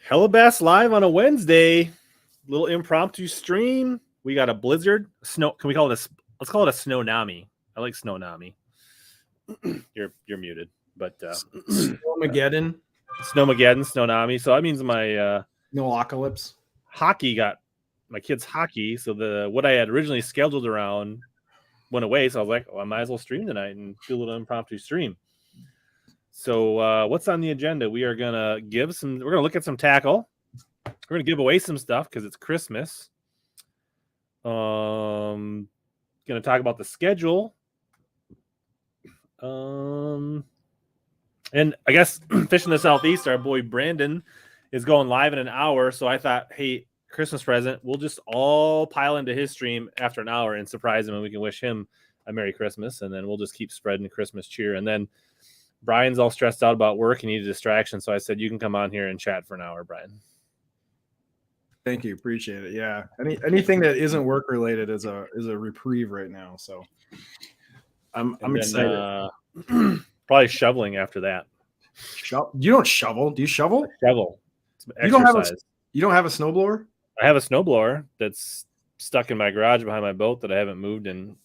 HellaBass live on a Wednesday. Little impromptu stream. We got a blizzard. Snow. Can we call it a? Let's call it a Snownami. I like Snownami. You're muted, but Snowmageddon. Snowmageddon, Snownami. So that means my Snowpocalypse. hockey got my kids' hockey. So what I had originally scheduled around went away. So I was like, I might as well stream tonight and do a little impromptu stream. So what's on the agenda? We're gonna look at some tackle. We're gonna give away some stuff because it's Christmas. Gonna talk about the schedule. And I guess Fishing the Southeast, our boy Brandon is going live in an hour. So I thought, hey, Christmas present, we'll just all pile into his stream after an hour and surprise him, and we can wish him a Merry Christmas, and then we'll just keep spreading Christmas cheer. And then Brian's all stressed out about work and needs a distraction, so I said, you can come on here and chat for an hour, Brian. Thank you. Appreciate it. Yeah. Anything that isn't work related is a reprieve right now. So I'm excited. Probably shoveling after that. You don't shovel? Do you shovel? Shovel. You don't have a snowblower? I have a snowblower that's stuck in my garage behind my boat that I haven't moved in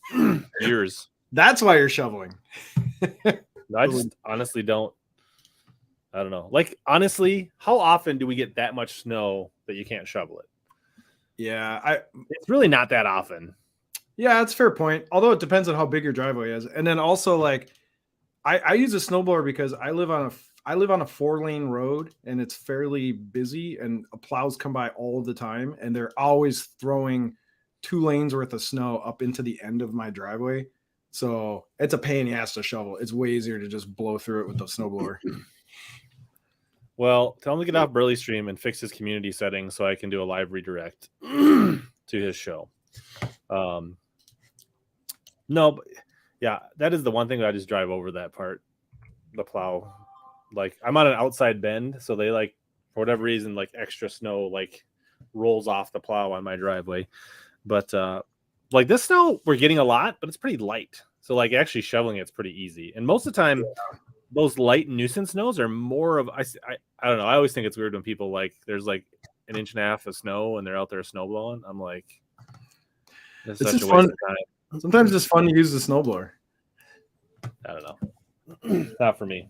years. That's why you're shoveling. I just honestly don't. I don't know. Like, honestly, how often do we get that much snow that you can't shovel it? Yeah, it's really not that often. Yeah, that's a fair point. Although it depends on how big your driveway is. And then also, like, I use a snowblower because I live on a 4-lane road and it's fairly busy and plows come by all the time. And they're always throwing 2 lanes worth of snow up into the end of my driveway. So it's a pain in the ass to shovel. It's way easier to just blow through it with the snowblower. Well, tell him to get off Burley Stream and fix his community settings so I can do a live redirect to his show. No, but yeah, that is the one thing that I just drive over that part, the plow. Like, I'm on an outside bend, so they, like, for whatever reason, like, extra snow, like, rolls off the plow on my driveway. But like, this snow we're getting a lot, but it's pretty light, so, like, actually shoveling it's pretty easy. And most of the time those light nuisance snows are more of I don't know, I always think it's weird when people, like, there's like 1.5 inches of snow and they're out there snow blowing. I'm like, it's such a waste of time. Sometimes it's fun to use the snowblower. I don't know. Not for me.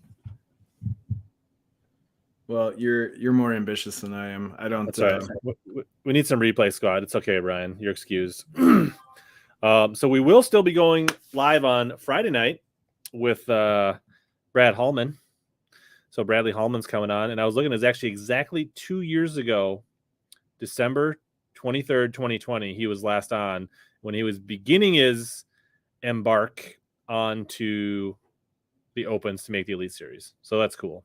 Well, you're more ambitious than I am. I don't. That's right. We need some replay squad. It's okay, Brian. You're excused. So we will still be going live on Friday night with Brad Hallman. So Bradley Hallman's coming on, and I was looking. It's actually exactly 2 years ago, December 23rd, 2020. He was last on when he was beginning his embark onto the Opens to make the Elite Series. So that's cool.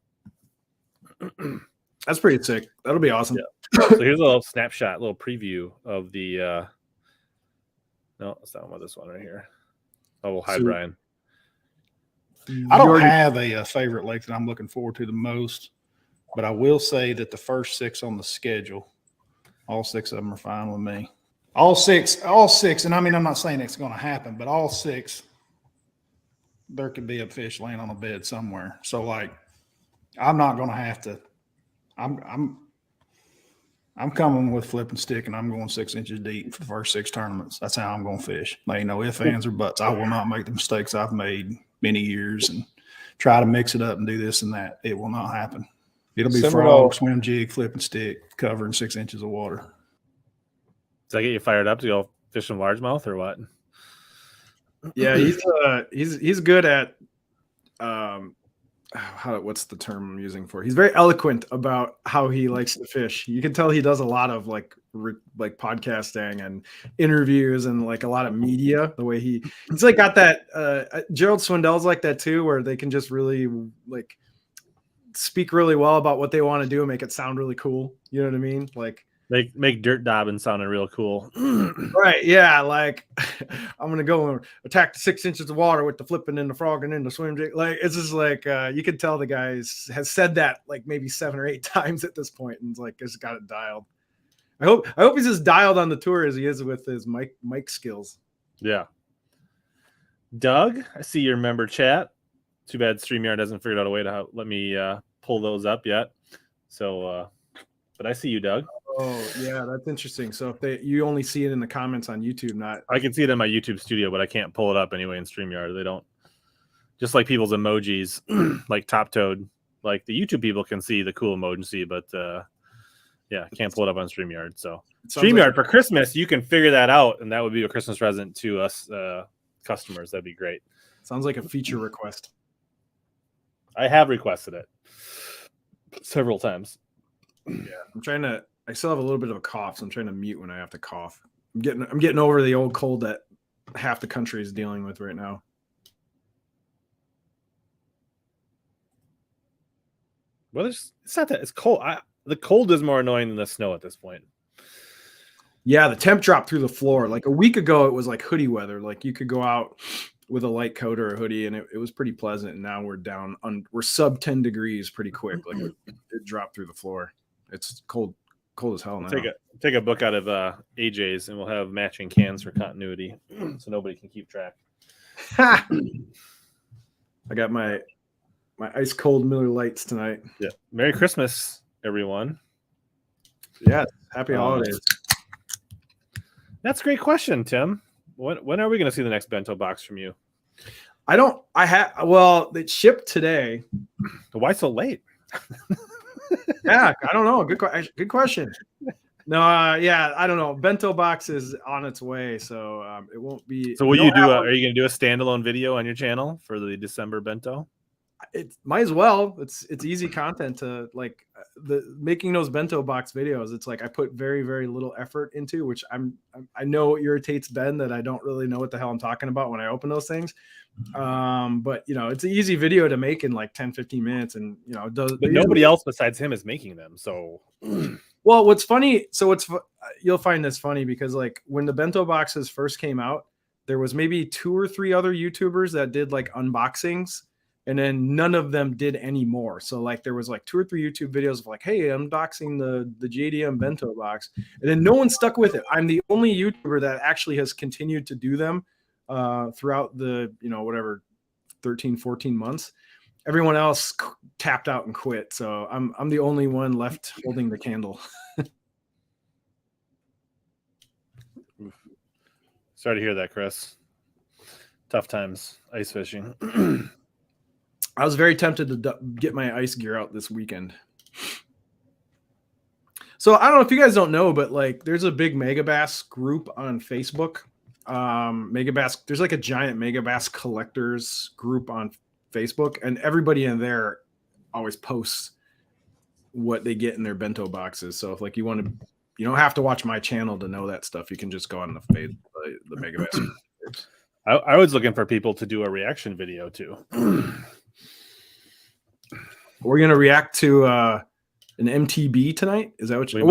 That's pretty sick. That'll be awesome. Yeah. So here's a little snapshot, a little preview of the no, that's not this one right here. Oh, hi, Brian. I don't have a favorite lake that I'm looking forward to the most, but I will say that the first 6 on the schedule, all 6 of them are fine with me. All six, and I mean, I'm not saying it's going to happen, but all 6, there could be a fish laying on a bed somewhere. So, like, I'm not going to have to. I'm coming with flipping stick, and I'm going 6 inches deep for the first 6 tournaments. That's how I'm going to fish. There ain't no ifs, ands, or buts. I will not make the mistakes I've made many years and try to mix it up and do this and that. It will not happen. It'll be frog, swim jig, flipping stick, covering 6 inches of water. Does that get you fired up to go fishing largemouth or what? Yeah, he's good at what's the term I'm using for? He's very eloquent about how he likes to fish. You can tell he does a lot of like podcasting and interviews and like a lot of media. The way he's like got that. Gerald Swindell's like that too, where they can just really like speak really well about what they want to do and make it sound really cool. You know what I mean? Like make Dirt Dobbin sounding real cool. Right. Yeah. Like I'm going to go and attack the 6 inches of water with the flipping and the frog and then the swim jig. Like, it's just like, you can tell the guy has said that like maybe 7 or 8 times at this point. And it's like, just got it dialed. I hope he's as dialed on the tour as he is with his mic skills. Yeah. Doug, I see your member chat. Too bad StreamYard hasn't figured out a way to let me pull those up yet. So But I see you, Doug. Oh, yeah, that's interesting. So if you only see it in the comments on YouTube, not I can see it in my YouTube studio, but I can't pull it up anyway in StreamYard. They don't. Just like people's emojis, like Top Toad, like the YouTube people can see the cool emoji, but yeah, can't pull it up on StreamYard. So StreamYard like for Christmas, you can figure that out, and that would be a Christmas present to us customers. That'd be great. Sounds like a feature request. I have requested it several times. Yeah, I still have a little bit of a cough, so I'm trying to mute when I have to cough. I'm getting over the old cold that half the country is dealing with right now. Well, it's not that it's cold. The cold is more annoying than the snow at this point. Yeah, the temp dropped through the floor. Like a week ago, it was like hoodie weather. Like you could go out with a light coat or a hoodie, and it was pretty pleasant. And now we're down we're sub 10 degrees pretty quick. Like it dropped through the floor. It's cold as hell now. Take a book out of AJ's, and we'll have matching cans for continuity, so nobody can keep track. I got my ice cold Miller Lights tonight. Yeah. Merry Christmas, everyone. Yeah. Happy holidays. That's a great question, Tim. When are we going to see the next bento box from you? It shipped today. Why so late? Yeah, I don't know. Good question. No, yeah, I don't know. Bento box is on its way, so it won't be. So will you do? Are you going to do a standalone video on your channel for the December bento? It might as well. It's easy content to like making those bento box videos. It's like I put very, very little effort into, which I know irritates Ben that I don't really know what the hell I'm talking about when I open those things. But it's an easy video to make in like 10-15 minutes, and does. But nobody else besides him is making them. So well, what's funny? So you'll find this funny because like when the bento boxes first came out, there was maybe 2 or 3 other YouTubers that did like unboxings. And then none of them did any more. So like there was like 2 or 3 YouTube videos of like, hey, I'm unboxing the JDM bento box. And then no one stuck with it. I'm the only YouTuber that actually has continued to do them throughout the, 13, 14 months. Everyone else tapped out and quit. So I'm the only one left holding the candle. Sorry to hear that, Chris. Tough times ice fishing. I was very tempted to get my ice gear out this weekend. So I don't know if you guys don't know, but like there's a big Megabass group on Facebook. Megabass, there's like a giant Megabass collectors group on Facebook, and everybody in there always posts what they get in their bento boxes. So if like you don't have to watch my channel to know that stuff. You can just go on the Megabass. I was looking for people to do a reaction video too. We're gonna react to an MTB tonight. Is that what you?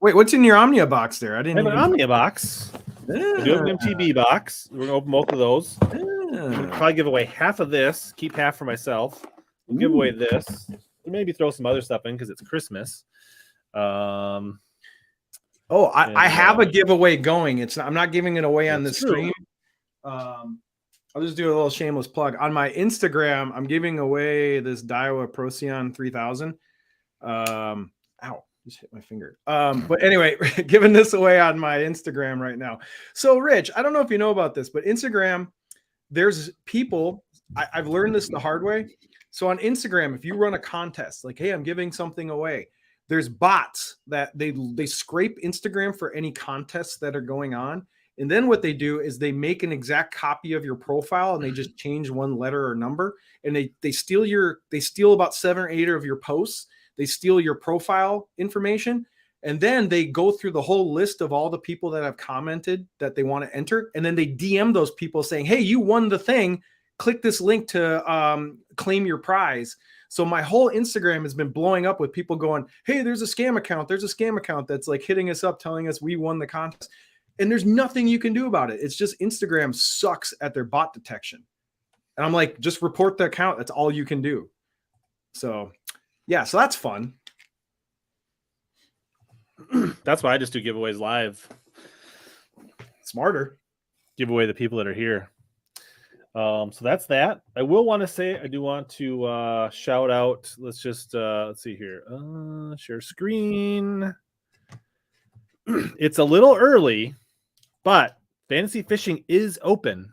Wait, what's in your Omnia box there? I didn't. Have an Omnia box. Yeah. We do have an MTB box. We're gonna open both of those. Yeah. Probably give away half of this. Keep half for myself. We'll give away this. Maybe throw some other stuff in because it's Christmas. I have a giveaway going. I'm not giving it away on the stream. I'll just do a little shameless plug. On my Instagram, I'm giving away this Daiwa Procyon 3000. Ow, just hit my finger. But anyway, giving this away on my Instagram right now. So, Rich, I don't know if you know about this, but Instagram, there's people, I've learned this the hard way. So on Instagram, if you run a contest, like, hey, I'm giving something away, there's bots that they scrape Instagram for any contests that are going on. And then what they do is they make an exact copy of your profile and they just change one letter or number. And they steal about 7 or 8 of your posts. They steal your profile information. And then they go through the whole list of all the people that have commented that they want to enter. And then they DM those people saying, hey, you won the thing. Click this link to claim your prize. So my whole Instagram has been blowing up with people going, hey, there's a scam account. There's a scam account that's like hitting us up, telling us we won the contest. And there's nothing you can do about it. It's just Instagram sucks at their bot detection. And I'm like, just report the account. That's all you can do. So, yeah, so that's fun. That's why I just do giveaways live. Smarter. Give away the people that are here. So that's that. I will want to say I do want to shout out. Let's just let's see here. Share screen. It's a little early, but fantasy fishing is open.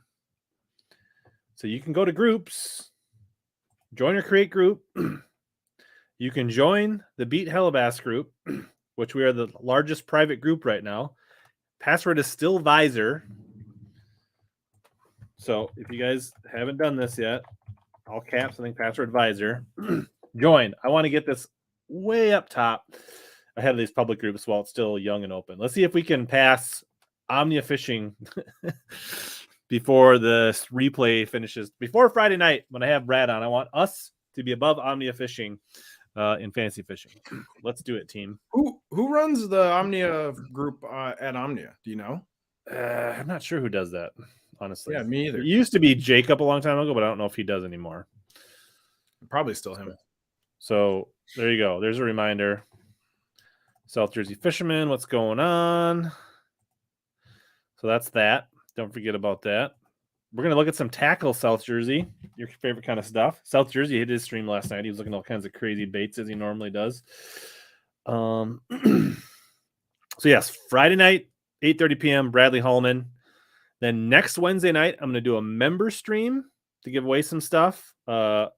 So you can go to groups, join or create group. You can join the Beat HellaBass group, which we are the largest private group right now. Password is still Visor. So if you guys haven't done this yet, all caps, I think password Visor. Join. I want to get this way up top ahead of these public groups while it's still young and open. Let's see if we can pass Omnia Fishing before the replay finishes. Before Friday night, when I have Brad on, I want us to be above Omnia Fishing in fantasy fishing. Let's do it, team. Who runs the Omnia group at Omnia? Do you know? I'm not sure who does that, honestly. Yeah, me either. It used to be Jacob a long time ago, but I don't know if he does anymore. Probably still him. So there you go. There's a reminder. South Jersey Fisherman, what's going on? So that's that. Don't forget about that. We're going to look at some tackle, South Jersey, your favorite kind of stuff. South Jersey hit his stream last night. He was looking at all kinds of crazy baits as he normally does. So, yes, Friday night, 8:30 p.m., Bradley Hallman. Then next Wednesday night, I'm going to do a member stream to give away some stuff. I'll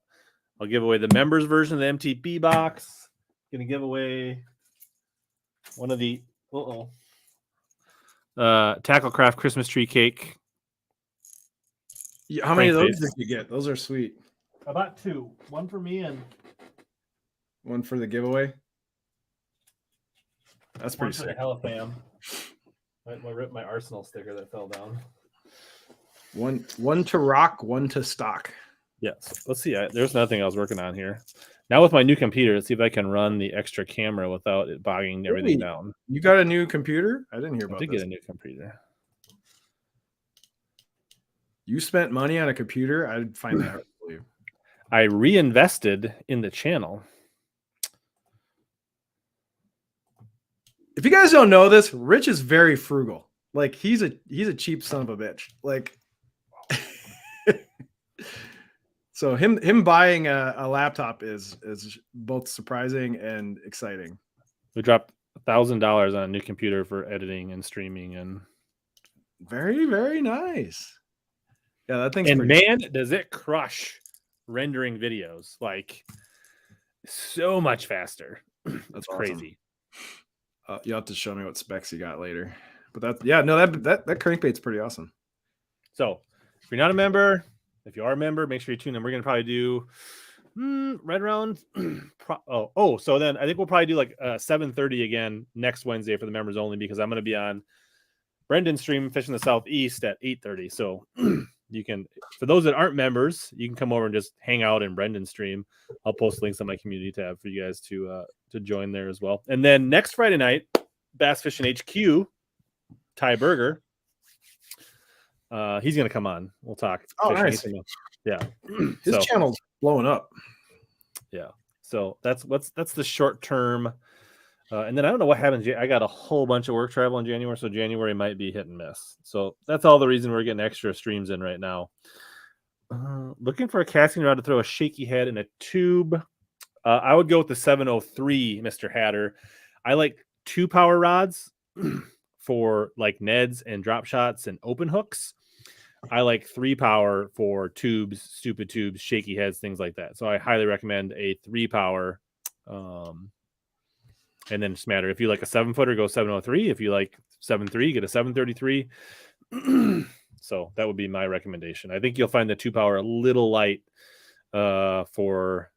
give away the members version of the MTP box. Going to give away one of the Tacklecraft Christmas tree cake. Yeah, how many of those did you get? Those are sweet. I bought 2. One for me and one for the giveaway. That's pretty sick. Hella fam. I ripped my Arsenal sticker that fell down. One to rock, one to stock. Yes. Let's see. There's nothing I was working on here. Now with my new computer, let's see if I can run the extra camera without it bogging everything down. You got a new computer? I didn't hear about this. I did get a new computer. You spent money on a computer? I'd find that hard to believe. I reinvested in the channel. If you guys don't know this, Rich is very frugal. Like he's a cheap son of a bitch. Like so him buying a laptop is both surprising and exciting. We dropped $1,000 on a new computer for editing and streaming, and very, very nice. Yeah, that thing's and man, does it crush rendering videos like so much faster. That's awesome. Crazy. You'll have to show me what specs you got later. But that crankbait's pretty awesome. So if you're not a member, if you are a member, make sure you tune in. We're gonna probably do right around so then I think we'll probably do like 7:30 again next Wednesday for the members only, because I'm gonna be on Brendan's stream Fishing the Southeast at 8:30. So you can, for those that aren't members, you can come over and just hang out in Brendan's stream. I'll post links on my community tab for you guys to join there as well. And then next Friday night, Bass Fishing HQ, Ty Berger. He's gonna come on. We'll talk. Oh, nice. Yeah. His channel's blowing up. Yeah. So that's the short term. And then I don't know what happens. I got a whole bunch of work travel in January, so January might be hit and miss. So that's all the reason we're getting extra streams in right now. Looking for a casting rod to throw a shaky head in a tube. I would go with the 703, Mr. Hatter. I like 2-power rods for like Neds and drop shots and open hooks. I like 3-power for tubes, stupid tubes, shaky heads, things like that. So I highly recommend a 3-power. And then it's matter if you like a 7-footer, go 703. If you like 7.3, get a 733. So that would be my recommendation. I think you'll find the 2-power a little light for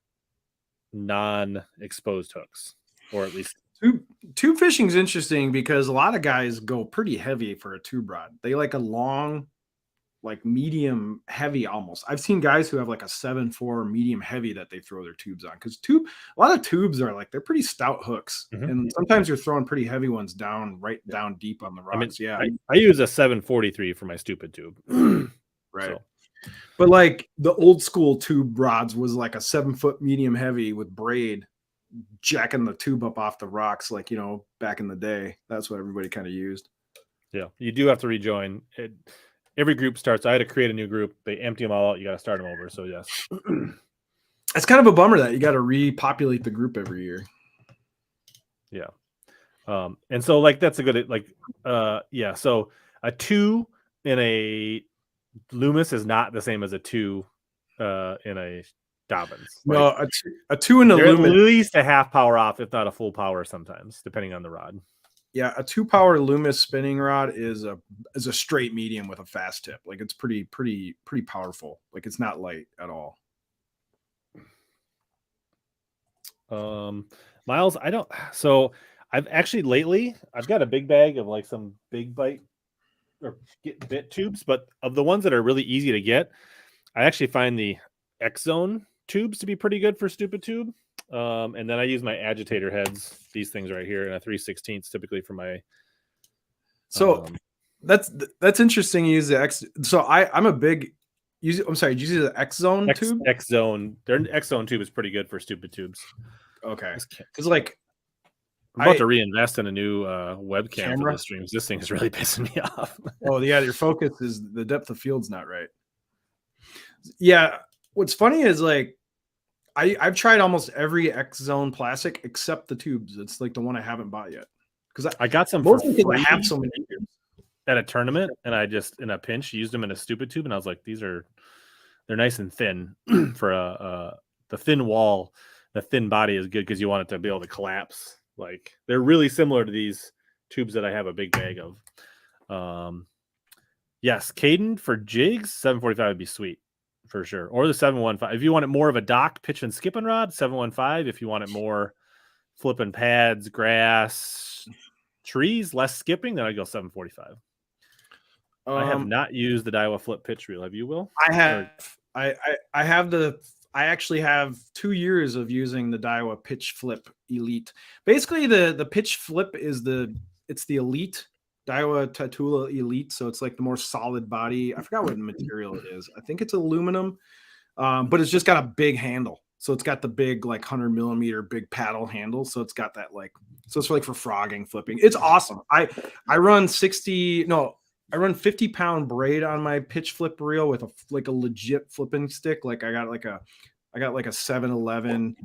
non-exposed hooks, or at least tube fishing is interesting because a lot of guys go pretty heavy for a tube rod. They like a long, like medium heavy almost. I've seen guys who have like a 7.4 medium heavy that they throw their tubes on, because a lot of tubes are like, they're pretty stout hooks. Mm-hmm. And sometimes you're throwing pretty heavy ones down deep on the rocks. I use a 743 for my stupid tube. Right. So. But like the old school tube rods was like a 7-foot medium heavy with braid jacking the tube up off the rocks. Like, back in the day, that's what everybody kind of used. Yeah. You do have to rejoin it. every group starts. I had to create a new group. They empty them all out. You got to start them over. So yes. It's kind of a bummer that you got to repopulate the group every year. Yeah. And so like that's a good yeah. So a 2 in a Loomis is not the same as a 2 in a Dobbins. No, a 2 in the they're at Loomis. least a half power off, if not a full power sometimes, depending on the rod. Yeah, a 2-power Loomis spinning rod is a straight medium with a fast tip. Like it's pretty powerful. Like it's not light at all. Miles, I've actually lately I've got a big bag of like some big bite or bit tubes, but of the ones that are really easy to get, I actually find the X Zone tubes to be pretty good for stupid tube. And then I use my agitator heads, these things right here, and a 3/16 typically for my. So that's interesting. You use the X. So I'm a big. I'm sorry. Did you use the X Zone tube? X Zone. Their X Zone tube is pretty good for stupid tubes. Okay, because like I'm about to reinvest in a new webcam for the streams. This thing is really pissing me off. Oh yeah, your focus is the depth of field's not right. Yeah, what's funny is like I've tried almost every X Zone plastic except the tubes. It's like the one I haven't bought yet because I got some. Most because I have so many tubes at a tournament, and I just in a pinch used them in a stupid tube, and I was like, they're nice and thin for the thin wall. The thin body is good because you want it to be able to collapse. Like they're really similar to these tubes that I have a big bag of. Yes, Caden for jigs, 745 would be sweet for sure. Or the 715. If you want it more of a dock pitch and skipping rod, 715. If you want it more flipping pads, grass, trees, less skipping, then I'd go 745. I have not used the Daiwa flip pitch reel. Have you, Will? I have. I actually have 2 years of using the Daiwa pitch flip elite. Basically, the pitch flip is it's the elite Daiwa Tatula elite. So it's like the more solid body. I forgot what material it is. I think it's aluminum, but it's just got a big handle. So it's got the big like 100 millimeter big paddle handle. So it's got that like, so it's like for frogging, flipping. It's awesome. I run 50-pound braid on my pitch flip reel with a legit flipping stick. Like I got like a 7-Eleven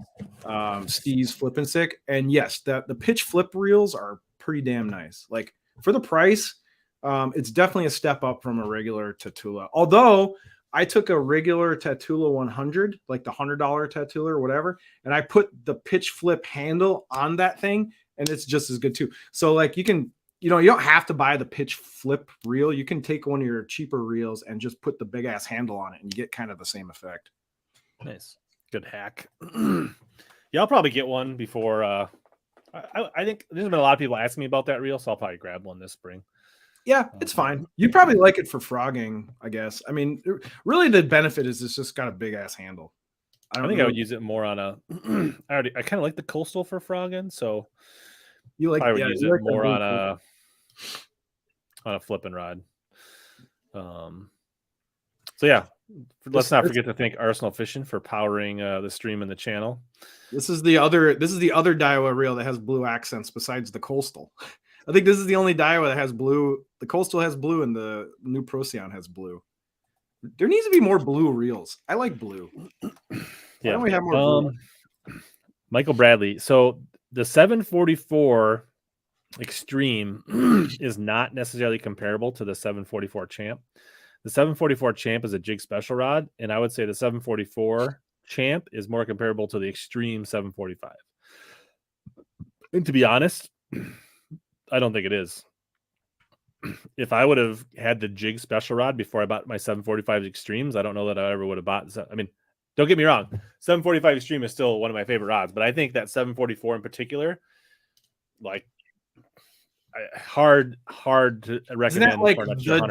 Steez flipping stick. And yes, the pitch flip reels are pretty damn nice. Like for the price, it's definitely a step up from a regular Tatula. Although I took a regular Tatula 100, like the $100 Tatula or whatever, and I put the pitch flip handle on that thing, and it's just as good too. So like you don't have to buy the pitch flip reel. You can take one of your cheaper reels and just put the big ass handle on it, and you get kind of the same effect. Nice, good hack. Yeah, I'll probably get one before. I think there's been a lot of people asking me about that reel, so I'll probably grab one this spring. Yeah, it's fine. You'd probably like it for frogging, I guess. I mean, really, the benefit is it's just got a big ass handle. I think I would use it more on a. I kind of like the coastal for frogging, so you like. I would use it more on a flipping rod. So yeah, let's not forget to thank Arsenal Fishing for powering the stream and the channel. This is the other Daiwa reel that has blue accents besides the coastal. I think this is the only Daiwa that has blue. The coastal has blue, and the new Procyon has blue. There needs to be more blue reels. I like blue. Yeah. Why don't we have more blue? Michael Bradley. So the 744 Extreme is not necessarily comparable to the 744 Champ. The 744 Champ is a jig special rod, and I would say the 744 Champ is more comparable to the Extreme 745. And to be honest, I don't think it is. If I would have had the jig special rod before I bought my 745 Extremes, I don't know that I ever would have bought. I mean, don't get me wrong. 745 Extreme is still one of my favorite rods, but I think that 744 in particular, like, hard to recommend. Isn't that like the jig?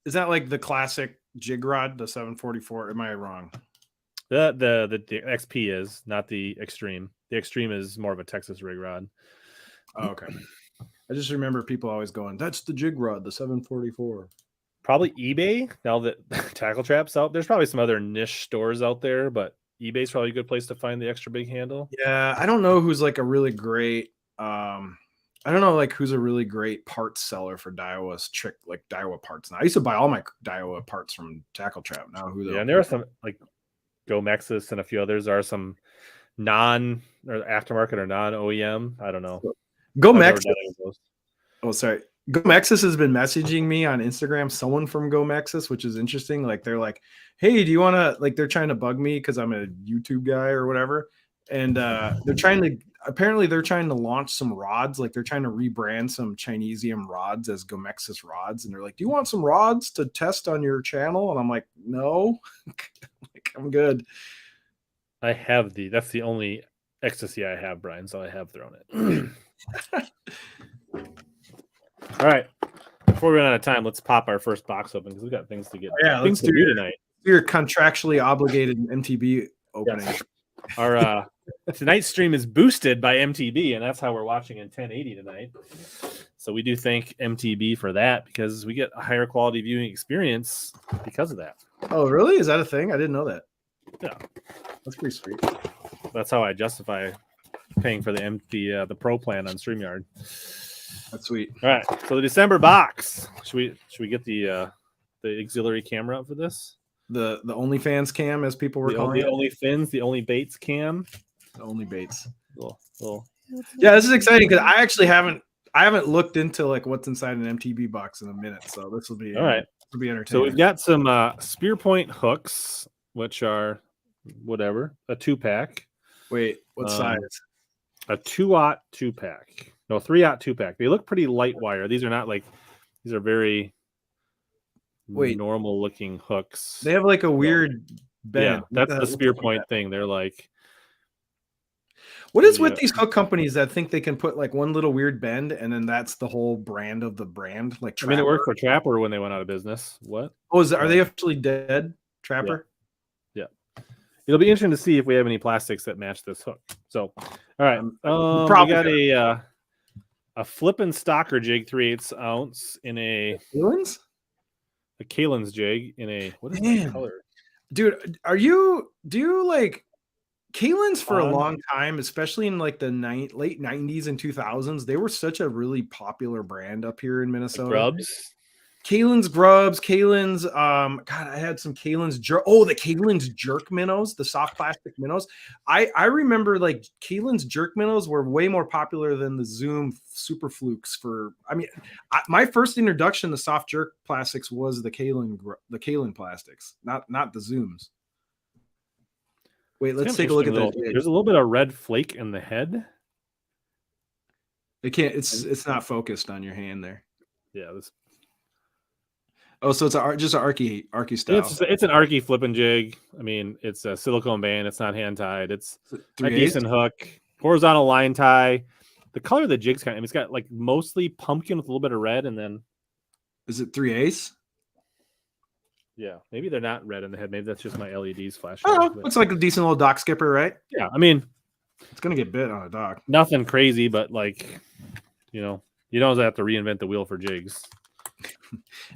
Is that like the classic jig rod, the 744? Am I wrong? The XP is not the Extreme. The Extreme is more of a Texas rig rod. Oh, okay. I just remember people always going, "That's the jig rod, the 744." Probably eBay. Now that Tackle Trap's out, there's probably some other niche stores out there, but eBay's probably a good place to find the extra big handle. Yeah, I don't know who's like a really great I don't know like who's a really great parts seller for Daiwa's Daiwa parts now. I used to buy all my Daiwa parts from Tackle Trap. Now who? Yeah, and there are some like Go Mexus and a few others are some non or aftermarket or non OEM. I don't know. Go Mexus. Oh, sorry. Go Mexus has been messaging me on Instagram. Someone from Go Mexus, which is interesting. Like they're like, "Hey, do you want to?" Like they're trying to bug me because I'm a YouTube guy or whatever. And they're trying to launch some rods. Like they're trying to rebrand some Chinesium rods as Go Mexus rods. And they're like, "Do you want some rods to test on your channel?" And I'm like, "No, like I'm good." I have that's the only ecstasy I have, Brian. So I have thrown it. All right. Before we run out of time, let's pop our first box open because we've got things to get. Yeah, things to do tonight. Your contractually obligated MTB opening. Yes. Our tonight's stream is boosted by MTB, and that's how we're watching in 1080 tonight. So we do thank MTB for that because we get a higher quality viewing experience because of that. Oh, really? Is that a thing? I didn't know that. Yeah, that's pretty sweet. That's how I justify paying for the pro plan on StreamYard. That's sweet. All right, so the December box. Should we get the auxiliary camera up for this? The OnlyFans cam, as people were calling it. The OnlyFins, the Only Baits cam. The Only Baits. Little. Yeah, this is exciting because I actually haven't looked into like what's inside an MTB box in a minute, so this will be all right. This will be entertaining. So we've got some spear point hooks, which are whatever a 2-pack. Wait, what size? A 2/0 2-pack. No, 3/0 2-pack. They look pretty light wire. These are not like these are very normal looking hooks. They have like a weird bend. Yeah, that's the spear point thing. They're like, what is with these hook companies that think they can put like one little weird bend and then that's the whole brand of the brand? Like Trapper. I mean, it worked for Trapper when they went out of business. What? Oh, are they actually dead? Trapper? Yeah. It'll be interesting to see if we have any plastics that match this hook. So, all right. We got a flippin' stalker jig, 3/8 ounce in a Kalen's? A Kalen's jig in a what is that color? Dude, do you like Kalen's for a long time, especially in like the late 90s and 2000s? They were such a really popular brand up here in Minnesota. Grubs. Kalen's grubs, Kalen's God, I had some Kalen's the Kalen's jerk minnows, the soft plastic minnows. I remember like Kalen's jerk minnows were way more popular than the Zoom super flukes my first introduction to soft jerk plastics was the Kalen plastics, not the Zooms. Wait, let's take a look at that. There's a little bit of red flake in the head. It's not focused on your hand there. Yeah, this. Oh, so it's just an arky style. It's an arky flipping jig. I mean, it's a silicone band. It's not hand tied. It's a decent hook. Horizontal line tie. The color of the jig's it's got like mostly pumpkin with a little bit of red, and then. Is it 3/8? Yeah, maybe they're not red in the head. Maybe that's just my LEDs flashing. Oh, looks like a decent little dock skipper, right? Yeah, I mean, it's gonna get bit on a dock. Nothing crazy, but like, you don't have to reinvent the wheel for jigs.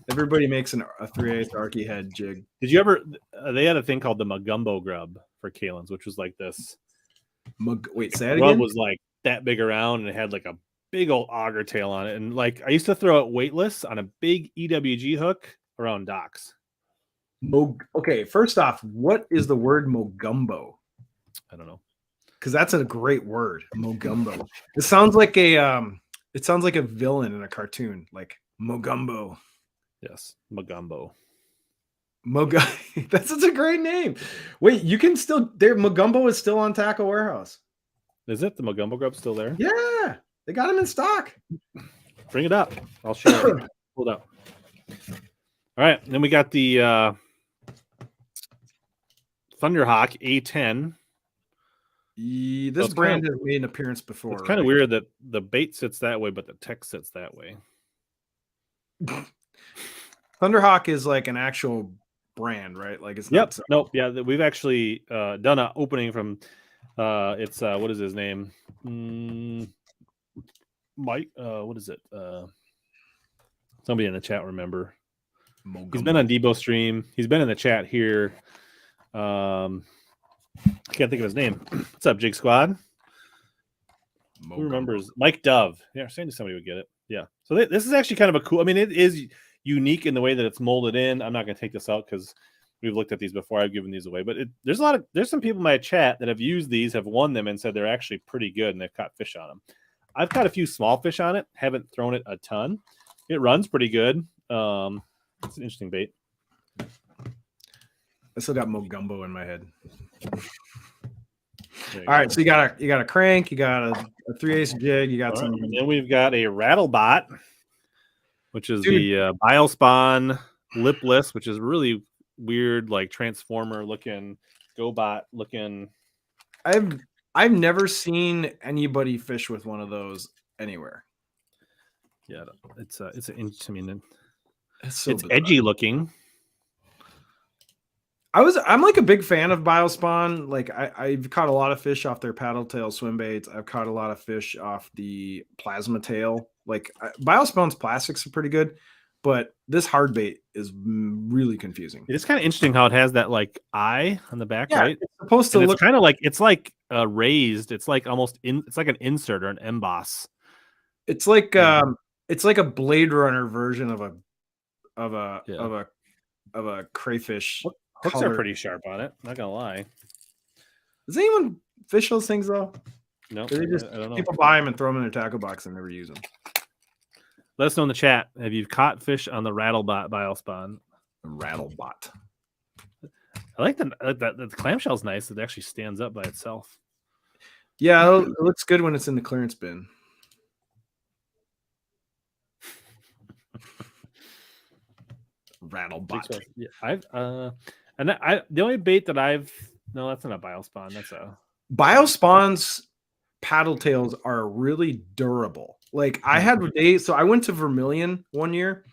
Everybody makes a 3/8 arky head jig. Did you ever? They had a thing called the Magumbo grub for Kalen's, which was like this. Wait, say that grub again? Was like that big around, and it had like a big old auger tail on it, and like I used to throw it weightless on a big EWG hook around docks. Okay, first off, what is the word Mogumbo? I don't know, because that's a great word, Mogumbo. It sounds like a villain in a cartoon, like Mogumbo. Yes, Magumbo. That's such a great name. Wait, you can still Magumbo is still on Tackle Warehouse. Is it the Magumbo grub still there? Yeah, they got him in stock. Bring it up. I'll show you. Hold up. All right, then we got the Thunderhawk A10. This brand has made an appearance before. It's kind of weird that the bait sits that way, but the text sits that way. Thunderhawk is like an actual brand, right? Like it's not. Nope. Yeah, we've actually done an opening from. It's what is his name? Mike. What is it? Somebody in the chat remember. He's been on Debo stream. He's been in the chat here. I can't think of his name. What's up, Jig Squad? Who remembers? Mike Dove. Yeah, I was saying somebody would get it. Yeah. So this is actually kind of a cool. I mean, it is unique in the way that it's molded in. I'm not going to take this out because we've looked at these before. I've given these away, but there's some people in my chat that have used these, have won them, and said they're actually pretty good, and they've caught fish on them. I've caught a few small fish on it. Haven't thrown it a ton. It runs pretty good. It's an interesting bait. I still got Mo Gumbo in my head. All right, so you got a crank, you got a 3/8 jig, you got some. Right, and then we've got a rattlebot, which is the Biospawn lipless, which is really weird, like transformer looking, GoBot looking. I've never seen anybody fish with one of those anywhere. Yeah, it's an I mean, it's edgy looking. I'm like a big fan of Biospawn. Like I've caught a lot of fish off their paddle tail swim baits. I've caught a lot of fish off the plasma tail. Like Biospawn's plastics are pretty good, but this hard bait is really confusing. It's kind of interesting how it has that like eye on the back, right? It's supposed to look kind of like raised. It's like almost it's like an insert or an emboss. It's like a Blade Runner version of a crayfish. Hooks are pretty sharp on it. Not gonna lie. Does anyone fish those things though? No, they just I don't know. People buy them and throw them in their tackle box and never use them. Let us know in the chat. Have you caught fish on the rattlebot Biospawn? Rattlebot. I like that. The clamshell's nice. It actually stands up by itself. Yeah, it looks good when it's in the clearance bin. Rattlebot. Yeah, the only bait that no, that's not a Biospawn. That's a Biospawn's paddle tails are really durable. Like I had days, so I went to Vermilion one year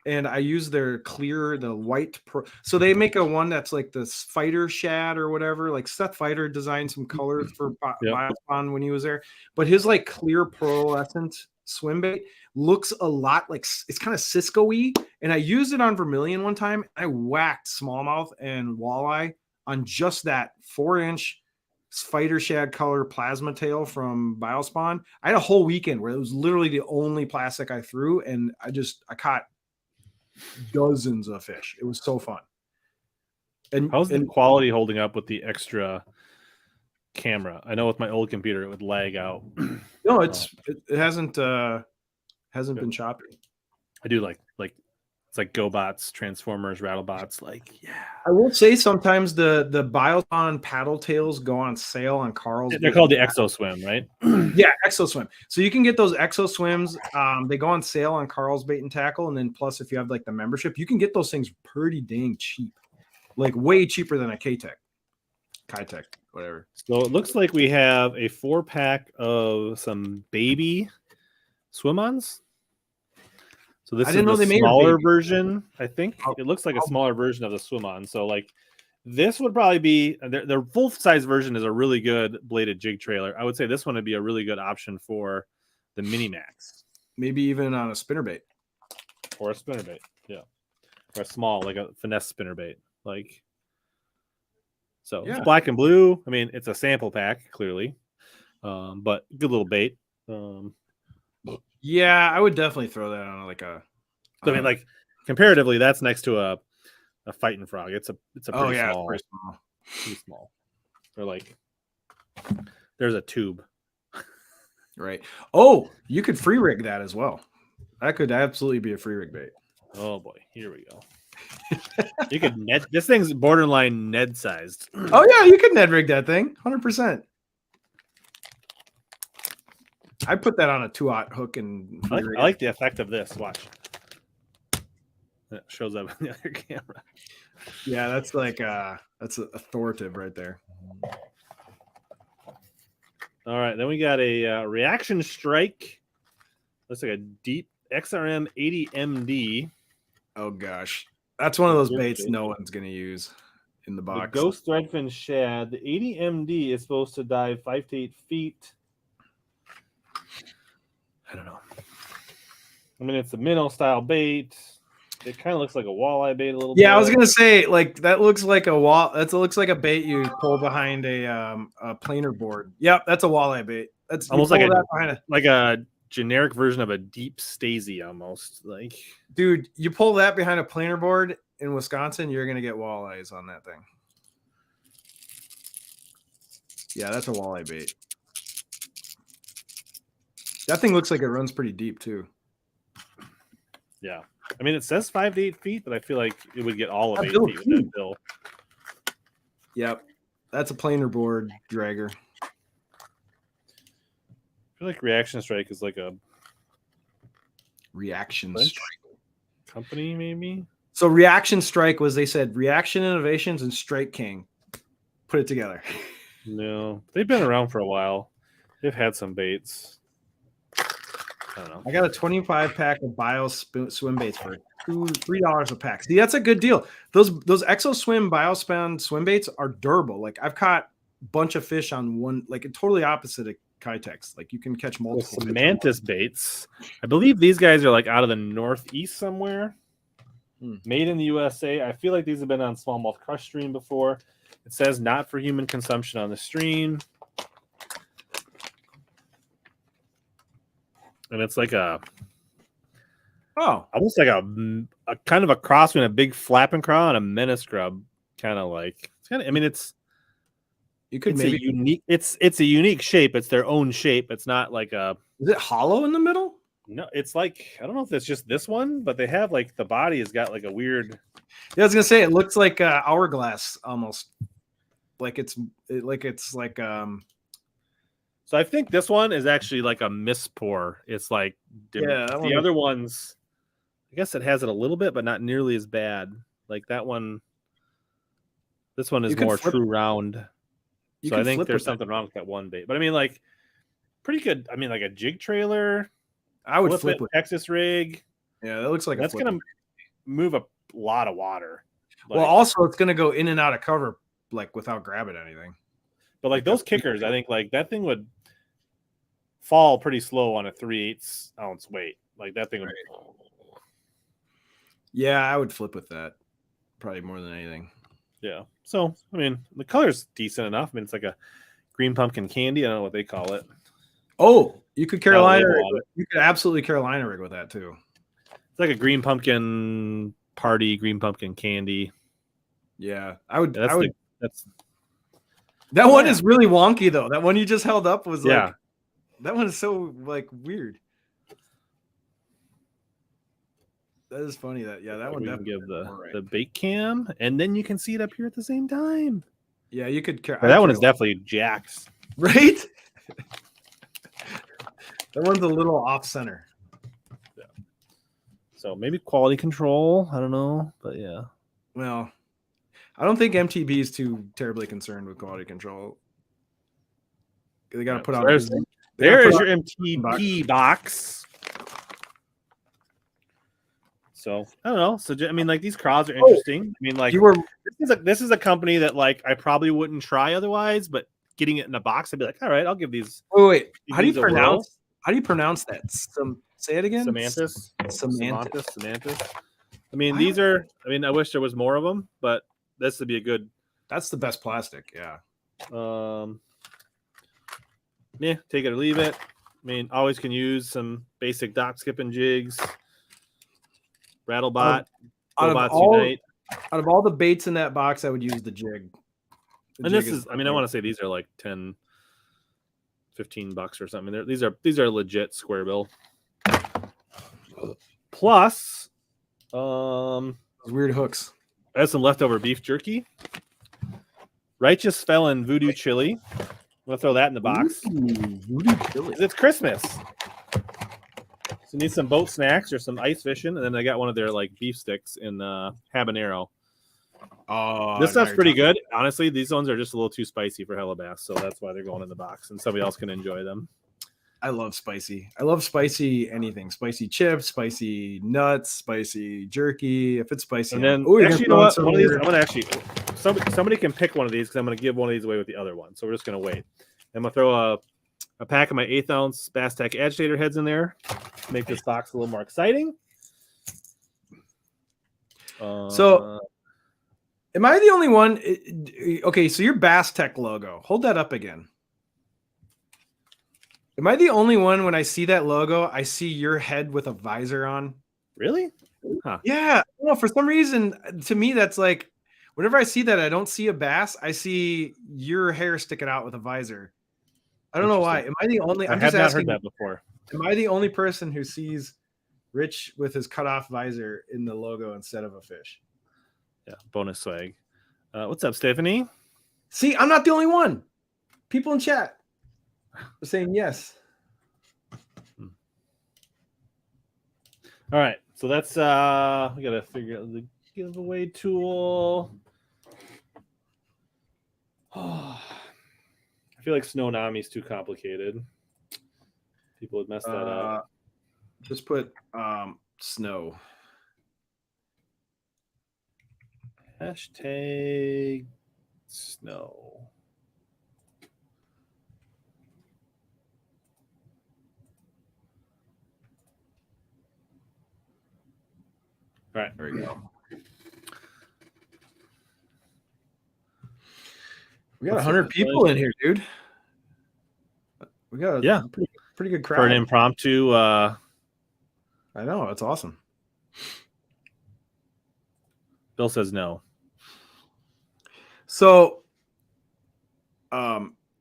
and I used their the white so they make a one that's like this fighter shad or whatever. Like Seth Fighter designed some colors for Biospawn when he was there, but his like clear pearlescent swim bait looks a lot like it's kind of Cisco-y, and I used it on Vermilion one time. I whacked smallmouth and walleye on just that 4-inch fighter shad color plasma tail from Biospawn. I had a whole weekend where it was literally the only plastic I threw, and I caught dozens of fish. It was so fun. And how's the quality holding up with the extra camera? I know with my old computer it would lag out. No, it hasn't been choppy. I do like it's like GoBots, Transformers, Rattlebots. Like, yeah. I will say sometimes the Biospawn paddle tails go on sale on Carl's. They're called the Exo Swim, right? Yeah, Exo Swim. So you can get those Exo Swims. They go on sale on Carl's Bait and Tackle, and then plus if you have like the membership, you can get those things pretty dang cheap, like way cheaper than a K-Tech, whatever. So it looks like we have a 4-pack of some baby swim-ons. So this is the smaller version, I think. It looks like a smaller version of the swim-on. So like this would probably be their full-size version is a really good bladed jig trailer. I would say this one would be a really good option for the Mini Max. Maybe even on a spinnerbait. Or a spinnerbait, yeah. Or a small, like a finesse spinnerbait. Like so yeah. It's black and blue. I mean, it's a sample pack, clearly. But good little bait. Yeah, I would definitely throw that on like a. So, I mean, like comparatively, that's next to a fighting frog. It's a pretty small. Pretty small. Or like there's a tube. Right. Oh, you could free rig that as well. That could absolutely be a free rig bait. Oh boy, here we go. You could net this thing's borderline Ned sized. Oh yeah, you could Ned rig that thing, 100%. I put that on a 2-aught hook and I like the effect of this. Watch. It shows up on the other camera. Yeah, that's like that's authoritative right there. All right, then we got a reaction strike. Looks like a deep XRM 80 MD. Oh gosh, that's one of those baits no one's gonna use in the box. The Ghost Threadfin Shad. The 80 MD is supposed to dive 5 to 8 feet. I don't know. I mean, it's a minnow style bait. It kind of looks like a walleye bait a little bit. Yeah, I was gonna say like that looks like a looks like a bait you pull behind a planer board. Yep, that's a walleye bait. That's almost you like pull that behind a, like a generic version of a deep Stasi almost. Like, dude, you pull that behind a planer board in Wisconsin, you're gonna get walleyes on that thing. Yeah, that's a walleye bait. That thing looks like it runs pretty deep too. yeah. I mean, it says 5 to 8 feet, but I feel like it would get all of That 8 bill's feet with that bill. Yep, that's a planer board dragger. I feel like Reaction Strike is like a Reaction French Strike company, maybe. So Reaction Strike was, they said Reaction Innovations and Strike King put it together. No, they've been around for a while. They've had some baits. I don't know. I got a 25 pack of bio swim baits for $3 a pack. See, that's a good deal. Those Exo Swim BioSpan swim baits are durable. Like I've caught a bunch of fish on one, like totally opposite of Kitex. Like you can catch multiple. Some Mantis baits. I believe these guys are like out of the Northeast somewhere. Made in the USA. I feel like these have been on smallmouth crush stream before. It says not for human consumption on the stream. And it's like almost like a kind of a cross between a big flapping craw and a menace grub. Kind of like, it's kind of, I mean, it's a unique, it's a unique shape. It's their own shape. It's not like a, is it hollow in the middle? No, it's like, I don't know if it's just this one, but they have like the body has got like a weird. Yeah, I was gonna say it looks like hourglass almost. Like it's like So I think this one is actually like a mispour. It's like the other ones. I guess it has it a little bit, but not nearly as bad. Like that one. This one is more true round. So I think there's something wrong with that one bait. But I mean, like, pretty good. I mean, like a jig trailer. I would flip with Texas rig. Yeah, that looks like that's gonna move a lot of water. Well, also it's gonna go in and out of cover like without grabbing anything. But like those kickers, I think like that thing would fall pretty slow on a 3/8 ounce weight. Like that thing would. Yeah, I would flip with that probably more than anything. Yeah. So I mean, the color's decent enough. I mean, it's like a green pumpkin candy. I don't know what they call it. Oh, you could Carolina. You could absolutely Carolina rig with that too. It's like a green pumpkin party, green pumpkin candy. Yeah, I would. Yeah, that one is really wonky though. That one you just held up was like, that one is so like weird. That is funny. That one definitely give the bait cam, and then you can see it up here at the same time. Yeah, you could. That one is definitely Jack's, right? That one's a little off center. Yeah. So maybe quality control. I don't know, but yeah. Well, I don't think MTB is too terribly concerned with quality control. They got to put out. There is your MTB box. So I don't know. So I mean, like these craws are interesting. I mean, like this is a company that like I probably wouldn't try otherwise, but getting it in a box, I'd be like, all right, I'll give these. Oh wait, how do you pronounce? How do you pronounce that? Say it again. Semantis. Semantis. I mean, these are. I mean, I wish there was more of them, but this would be a good. That's the best plastic. Yeah. Yeah, take it or leave it. I mean, always can use some basic dock skipping jigs. Rattlebot. Out of all the baits in that box, I would use the jig. And this is, I mean, I want to say these are like 10, 15 bucks or something. These are legit square bill. Plus, those weird hooks. I have some leftover beef jerky. Righteous Felon Voodoo Chili. I'm gonna throw that in the box. Voodoo Chili. It's Christmas. So need some boat snacks or some ice fishing, and then I got one of their like beef sticks in habanero. Oh, this stuff's pretty good. Honestly, these ones are just a little too spicy for HellaBass, so that's why they're going in the box, and somebody else can enjoy them. I love spicy. I love spicy anything. Spicy chips, spicy nuts, spicy jerky. If it's spicy, and then actually, you know what? One of these, I'm gonna actually somebody can pick one of these because I'm gonna give one of these away with the other one. So we're just gonna wait. I'm gonna throw a pack of my 1/8 ounce Bass Tech agitator heads in there. Make this box a little more exciting. So, am I the only one? Okay, so your Bass Tech logo. Hold that up again. Am I the only one when I see that logo, I see your head with a visor on? Really? Huh. Yeah. No, for some reason, to me, that's like whenever I see that, I don't see a bass. I see your hair sticking out with a visor. I don't know why. Interesting. Am I the only? I I'm have just not asking. heard that before. Am I the only person who sees Rich with his cutoff visor in the logo instead of a fish? Yeah, bonus swag. What's up, Stephanie? See, I'm not the only one. People in chat are saying yes. All right, so that's we gotta figure out the giveaway tool. Oh, I feel like Snow is too complicated. People would mess that up. Just put snow. Hashtag snow. All right, there we go. We got 100 people in here, dude. We got a pretty good crowd for an impromptu. I know, it's awesome. Bill says no. So,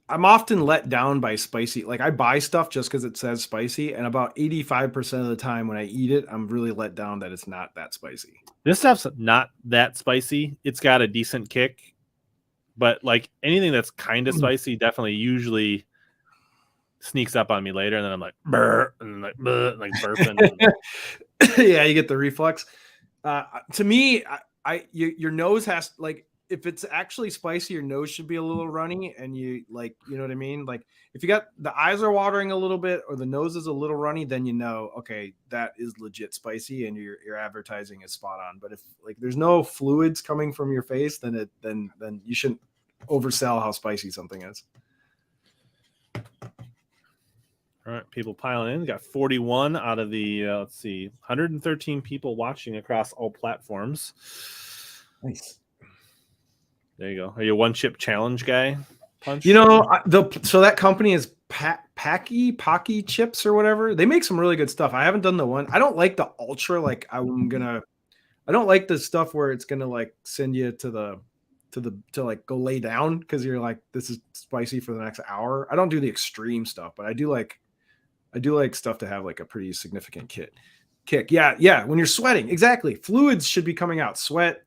I'm often let down by spicy. Like I buy stuff just because it says spicy, and about 85% of the time when I eat it, I'm really let down that it's not that spicy. This stuff's not that spicy. It's got a decent kick, but like anything that's kind of spicy, definitely usually sneaks up on me later, and then I'm like, burr, and like burping. Yeah, you get the reflex. To me, your nose has like. If it's actually spicy, your nose should be a little runny, and you know what I mean? Like if you got the eyes are watering a little bit or the nose is a little runny, then you know, okay, that is legit spicy and your advertising is spot on. But if like there's no fluids coming from your face, then you shouldn't oversell how spicy something is. All right, people piling in. We got 41 out of the let's see, 113 people watching across all platforms. Nice. There you go. Are you a one chip challenge guy? Punch? You know, so that company is Pocky chips or whatever. They make some really good stuff. I haven't done the one. I don't like the ultra. Like I don't like the stuff where it's gonna like send you to like go lay down because you're like this is spicy for the next hour. I don't do the extreme stuff, but I do like stuff to have like a pretty significant kick. Yeah. When you're sweating, exactly. Fluids should be coming out. Sweat,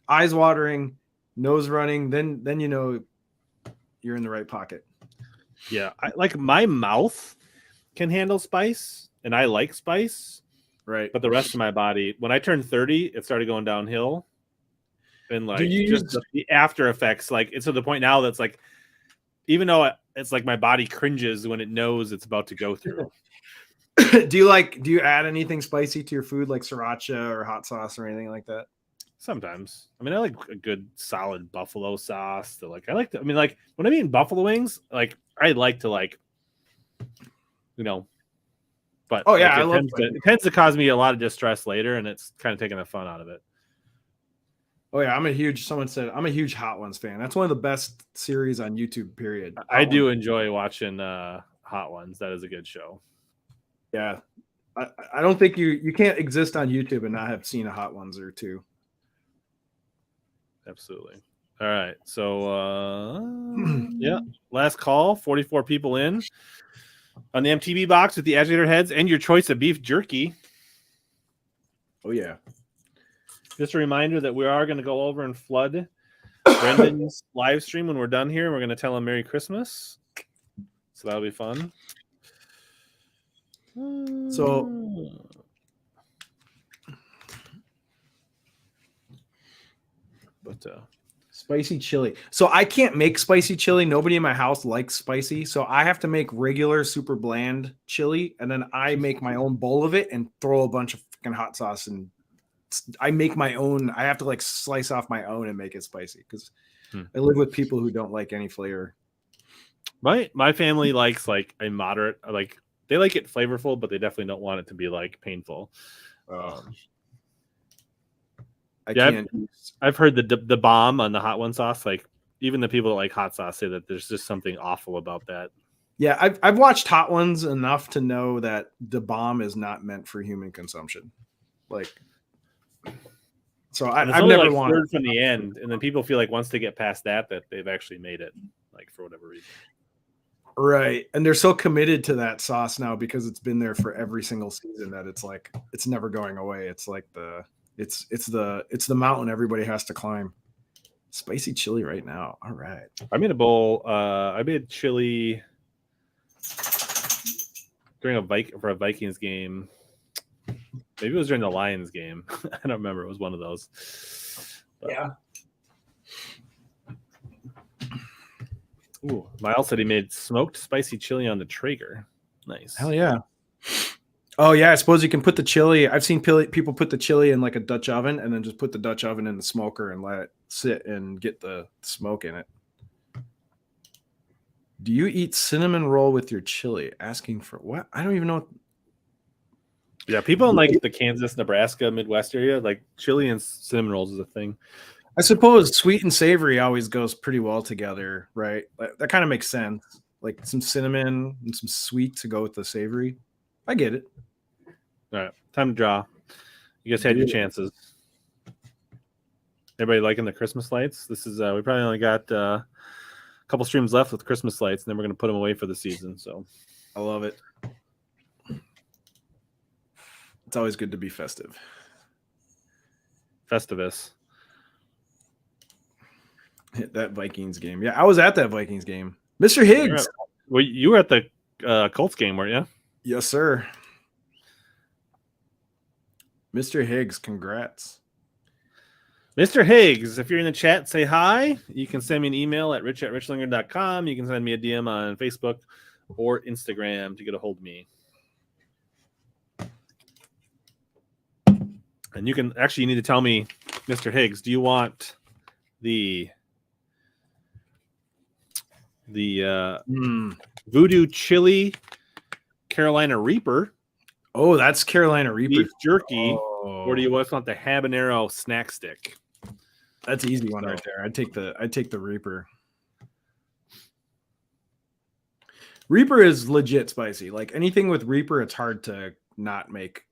eyes watering, nose running, then you know you're in the right pocket. Yeah, like my mouth can handle spice, and I like spice, right? But the rest of my body, when I turned 30, it started going downhill, and like the after effects, like it's to the point now that's like, even though it's like my body cringes when it knows it's about to go through. Do you add anything spicy to your food, like sriracha or hot sauce or anything like that? Sometimes. I mean, I like a good solid buffalo sauce. When I'm eating buffalo wings, like I like to like, you know, but oh yeah, it tends to cause me a lot of distress later, and it's kind of taking the fun out of it. Oh yeah, someone said I'm a huge Hot Ones fan. That's one of the best series on YouTube, period. I do enjoy watching Hot Ones. That is a good show. Yeah. I don't think you can't exist on YouTube and not have seen a Hot Ones or two. Absolutely. All right. So, yeah, last call, 44 people in on the MTB box with the agitator heads and your choice of beef jerky. Oh, yeah. Just a reminder that we are going to go over and flood Brendan's live stream when we're done here. We're going to tell him Merry Christmas. So that'll be fun. So... But spicy chili. So I can't make spicy chili. Nobody in my house likes spicy. So I have to make regular super bland chili. And then I make my own bowl of it and throw a bunch of freaking hot sauce. And I make my own. I have to like slice off my own and make it spicy because I live with people who don't like any flavor. My family likes like a moderate, like they like it flavorful, but they definitely don't want it to be like painful. I've heard the bomb on the hot one sauce. Like even the people that like hot sauce say that there's just something awful about that. Yeah, I've watched Hot Ones enough to know that the bomb is not meant for human consumption. Like, so And it's I've only never like wanted. third from the end, and then people feel like once they get past that they've actually made it, like for whatever reason. Right. And they're so committed to that sauce now because it's been there for every single season that it's like it's never going away. It's like it's the mountain everybody has to climb. Spicy chili right now. All right. I made a bowl. I made chili during a Vikings game. Maybe it was during the Lions game. I don't remember. It was one of those. But, Yeah. Ooh, Miles said he made smoked spicy chili on the Traeger. Nice. Hell yeah. Oh yeah, I suppose you can put the chili. I've seen people put the chili in like a Dutch oven and then just put the Dutch oven in the smoker and let it sit and get the smoke in it. Do you eat cinnamon roll with your chili? Asking for what? I don't even know. Yeah, people in like the Kansas, Nebraska, Midwest area, like chili and cinnamon rolls is a thing. I suppose sweet and savory always goes pretty well together, right? That kind of makes sense. Like some cinnamon and some sweet to go with the savory. I get it. All right, time to draw. You guys had your chances. Everybody liking the Christmas lights? This is we probably only got a couple streams left with Christmas lights, and then we're going to put them away for the season. So I love it. It's always good to be festive. Festivus. Hit that Vikings game. Yeah, I was at that Vikings game. Mr. Higgs. Well, you were at the Colts game, weren't you? Yes, sir. Mr. Higgs, congrats. Mr. Higgs, if you're in the chat, say hi. You can send me an email at rich@richlinger.com. You can send me a DM on Facebook or Instagram to get a hold of me. And you can actually, you need to tell me, Mr. Higgs, do you want the Voodoo Chili Carolina Reaper? Oh, that's Carolina Reaper beef jerky, or do you want the habanero snack stick? That's an easy one right there. I'd take the Reaper. Reaper is legit spicy. Like anything with Reaper, it's hard to not make.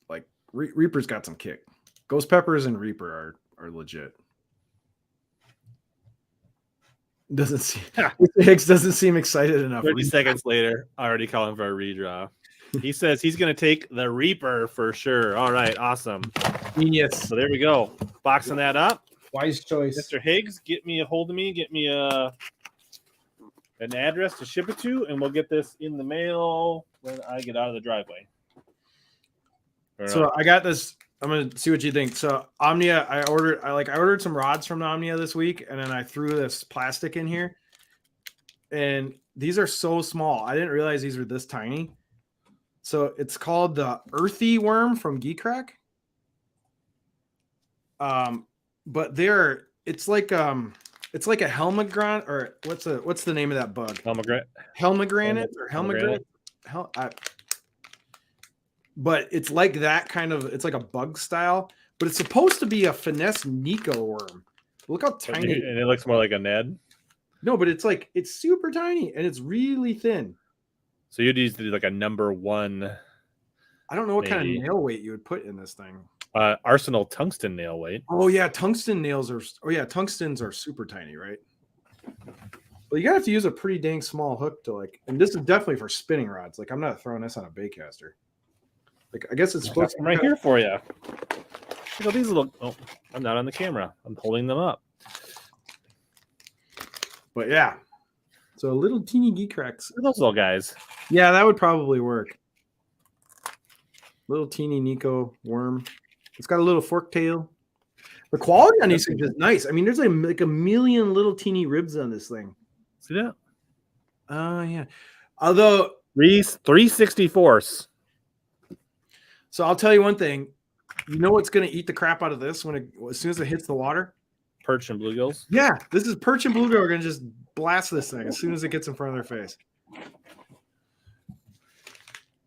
Like Reaper's got some kick. Ghost peppers and Reaper are legit. Doesn't seem Mr. Hicks doesn't seem excited enough. 30 seconds later, already calling for a redraw. He says he's going to take the Reaper for sure. All right, awesome. Genius. So there we go. Boxing that up. Wise choice. Mr. Higgs, get me a hold of me. Get me an address to ship it to, and we'll get this in the mail when I get out of the driveway. So I got this. I'm gonna see what you think. So Omnia, I ordered some rods from Omnia this week, and then I threw this plastic in here. And these are so small. I didn't realize these were this tiny. So it's called the Earthy Worm from Geek Crack. But it's like a helmigran, or what's the name of that bug? Helmigranate or helmigranate. But it's like that kind of, it's like a bug style, but it's supposed to be a finesse Nico worm. Look how tiny. And it looks more like a Ned. No, but it's super tiny and it's really thin. So you'd use like a number one. I don't know what kind of nail weight you would put in this thing. Arsenal tungsten nail weight. Oh yeah, tungstens are super tiny, right? But you gotta have to use a pretty dang small hook to and this is definitely for spinning rods. Like I'm not throwing this on a baitcaster. Like I guess it's supposed to be right here for you. Look at these little. Oh, I'm not on the camera. I'm holding them up. But yeah, so little teeny geek cracks. Look at those little guys. Yeah, that would probably work. Little teeny Nico worm. It's got a little fork tail. The quality on these things is nice. I mean, there's like a million little teeny ribs on this thing. See that? Oh yeah. Although 3/64. So I'll tell you one thing. You know what's going to eat the crap out of this as soon as it hits the water? Perch and bluegills. Yeah, this is perch and bluegill are going to just blast this thing as soon as it gets in front of their face.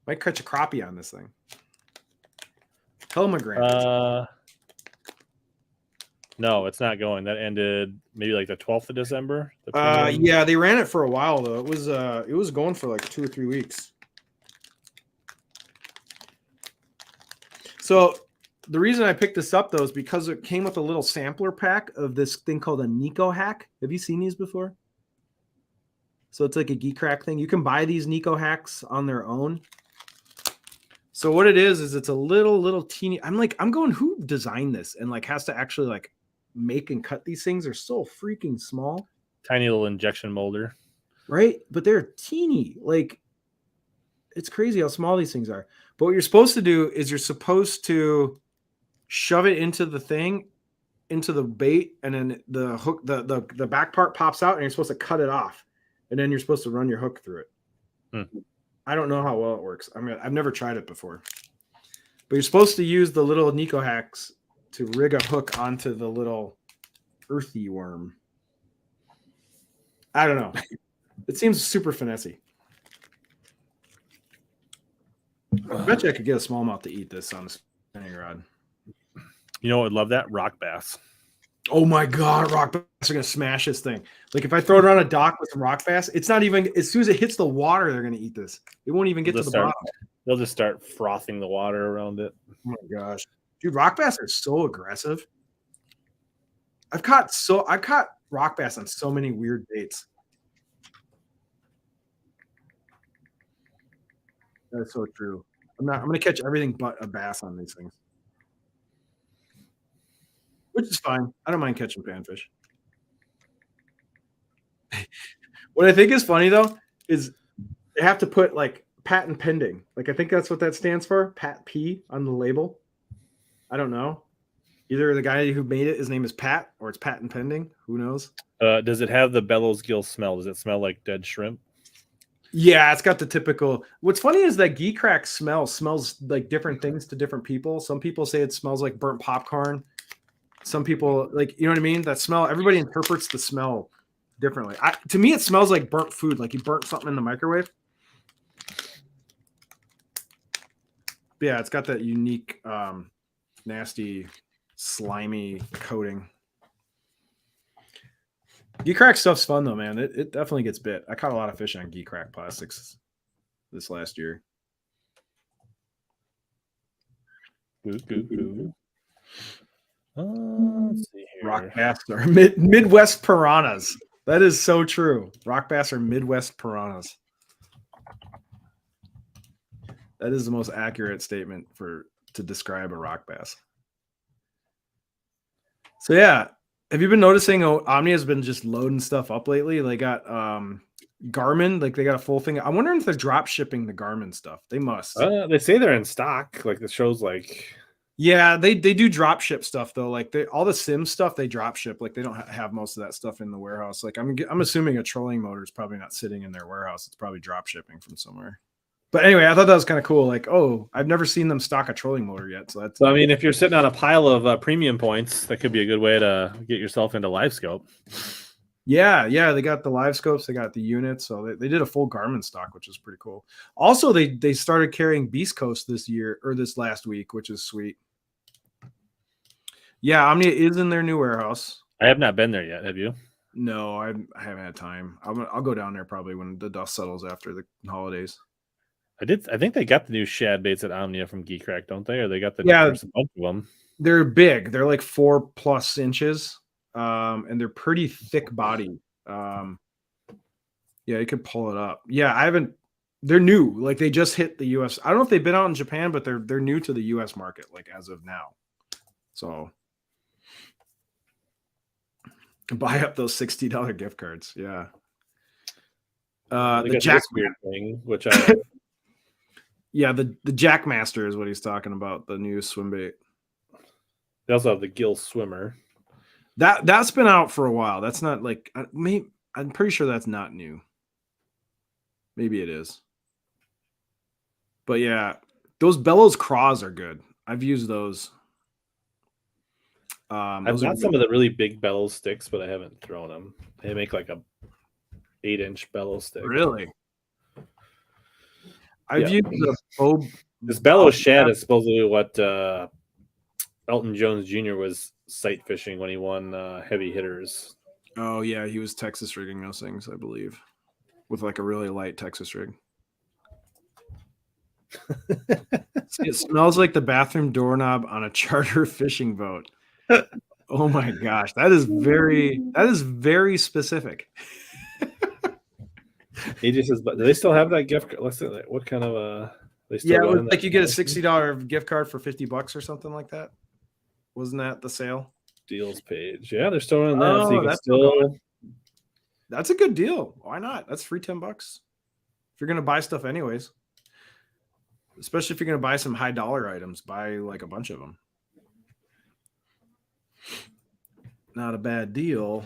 Might catch a crappie on this thing. Helmigran. No, it's not going. That ended maybe like the 12th of December. The premium. Yeah, they ran it for a while though. It was going for like 2 or 3 weeks. So the reason I picked this up though is because it came with a little sampler pack of this thing called a Nico hack. Have you seen these before? So it's like a geek crack thing. You can buy these Nico hacks on their own. So what it is it's a little teeny. I'm going, who designed this and like has to actually like make and cut these things? Are so freaking small. Tiny little injection molder. Right? But they're teeny. Like, it's crazy how small these things are. But what you're supposed to do is you're supposed to shove it into the thing, into the bait, and then the hook, the back part pops out, and you're supposed to cut it off. And then you're supposed to run your hook through it. I don't know how well it works. I've never tried it before. But you're supposed to use the little Nico hacks to rig a hook onto the little earthy worm. I don't know. It seems super finessey. I bet you I could get a smallmouth to eat this on a spinning rod. You know what would love that? Rock bass. Oh my God, rock bass are going to smash this thing. Like if I throw it on a dock with some rock bass, it's not even, as soon as it hits the water, they're going to eat this. It won't even get to the bottom. They'll just start frothing the water around it. Oh my gosh. Dude, rock bass are so aggressive. I've caught rock bass on so many weird baits. That's so true. I'm going to catch everything but a bass on these things. Which is fine. I don't mind catching panfish. What I think is funny though is they have to put like patent pending. Like I think that's what that stands for. Pat P on the label. I don't know. Either the guy who made it, his name is Pat, or it's patent pending. Who knows? Does it have the bellows gill smell? Does it smell like dead shrimp? Yeah, it's got the typical. What's funny is that geek crack smells like different things to different people. Some people say it smells like burnt popcorn. Some people, like, you know what I mean? That smell, everybody interprets the smell differently. To me, it smells like burnt food, like you burnt something in the microwave. But yeah, it's got that unique, nasty, slimy coating. Geek crack stuff's fun though, man. It definitely gets bit. I caught a lot of fish on geek crack plastics this last year. Let's see here. Rock bass are Midwest piranhas. That is so true. Rock bass are Midwest piranhas. That is the most accurate statement to describe a rock bass. So yeah, have you been noticing Omnia has been just loading stuff up lately? They got Garmin, like they got a full thing. I'm wondering if they're drop shipping the Garmin stuff. They must. They say they're in stock. Like the show's like. Yeah, they do drop ship stuff though. Like all the sim stuff they drop ship. Like they don't have most of that stuff in the warehouse. Like I'm assuming a trolling motor is probably not sitting in their warehouse. It's probably drop shipping from somewhere. But anyway, I thought that was kind of cool. Like, oh, I've never seen them stock a trolling motor yet. So that's. So I mean, if you're sitting on a pile of premium points, that could be a good way to get yourself into live scope. Yeah, they got the live scopes, they got the units, so they did a full Garmin stock, which is pretty cool. Also, they started carrying Beast Coast this last week, which is sweet. Yeah, Omnia is in their new warehouse. I have not been there yet. Have you? No, I haven't had time. I'll go down there probably when the dust settles after the holidays. I think they got the new shad baits at Omnia from Geek Crack, don't they? Or they got a bunch of them. They're big. They're like 4+ inches. And they're pretty thick body. Yeah, you could pull it up. Yeah, they're new. Like they just hit the US. I don't know if they've been out in Japan, but they're new to the US market, like as of now. So buy up those $60 gift cards. Yeah. The Jack weird thing, which yeah, the Jackmaster is what he's talking about, the new swim bait. They also have the Gill Swimmer. That's been out for a while. That's not like I'm pretty sure that's not new. Maybe it is. But yeah, those Bellows craws are good. I've used those. I've got some of the really big Bellows sticks, but I haven't thrown them. They make like a 8-inch Bellows stick. Really? I've used the This Bellows shad is supposedly what Elton Jones Jr. was sight fishing when he won heavy hitters. Oh yeah, he was Texas rigging those things, I believe, with like a really light Texas rig. It smells like the bathroom doorknob on a charter fishing boat. Oh my gosh, that is very specific. He just says, but do they still have that gift? Let's see, what kind of they still Yeah, it running was that like you get a promotion? $60 gift card for $50 or something like that. Wasn't that the sale? Deals page. Yeah, they're still running that. So Oh, you can that's still still. going. That's a good deal. Why not? That's free $10 if you're gonna buy stuff anyways. Especially if you're gonna buy some high dollar items, buy like a bunch of them. Not a bad deal.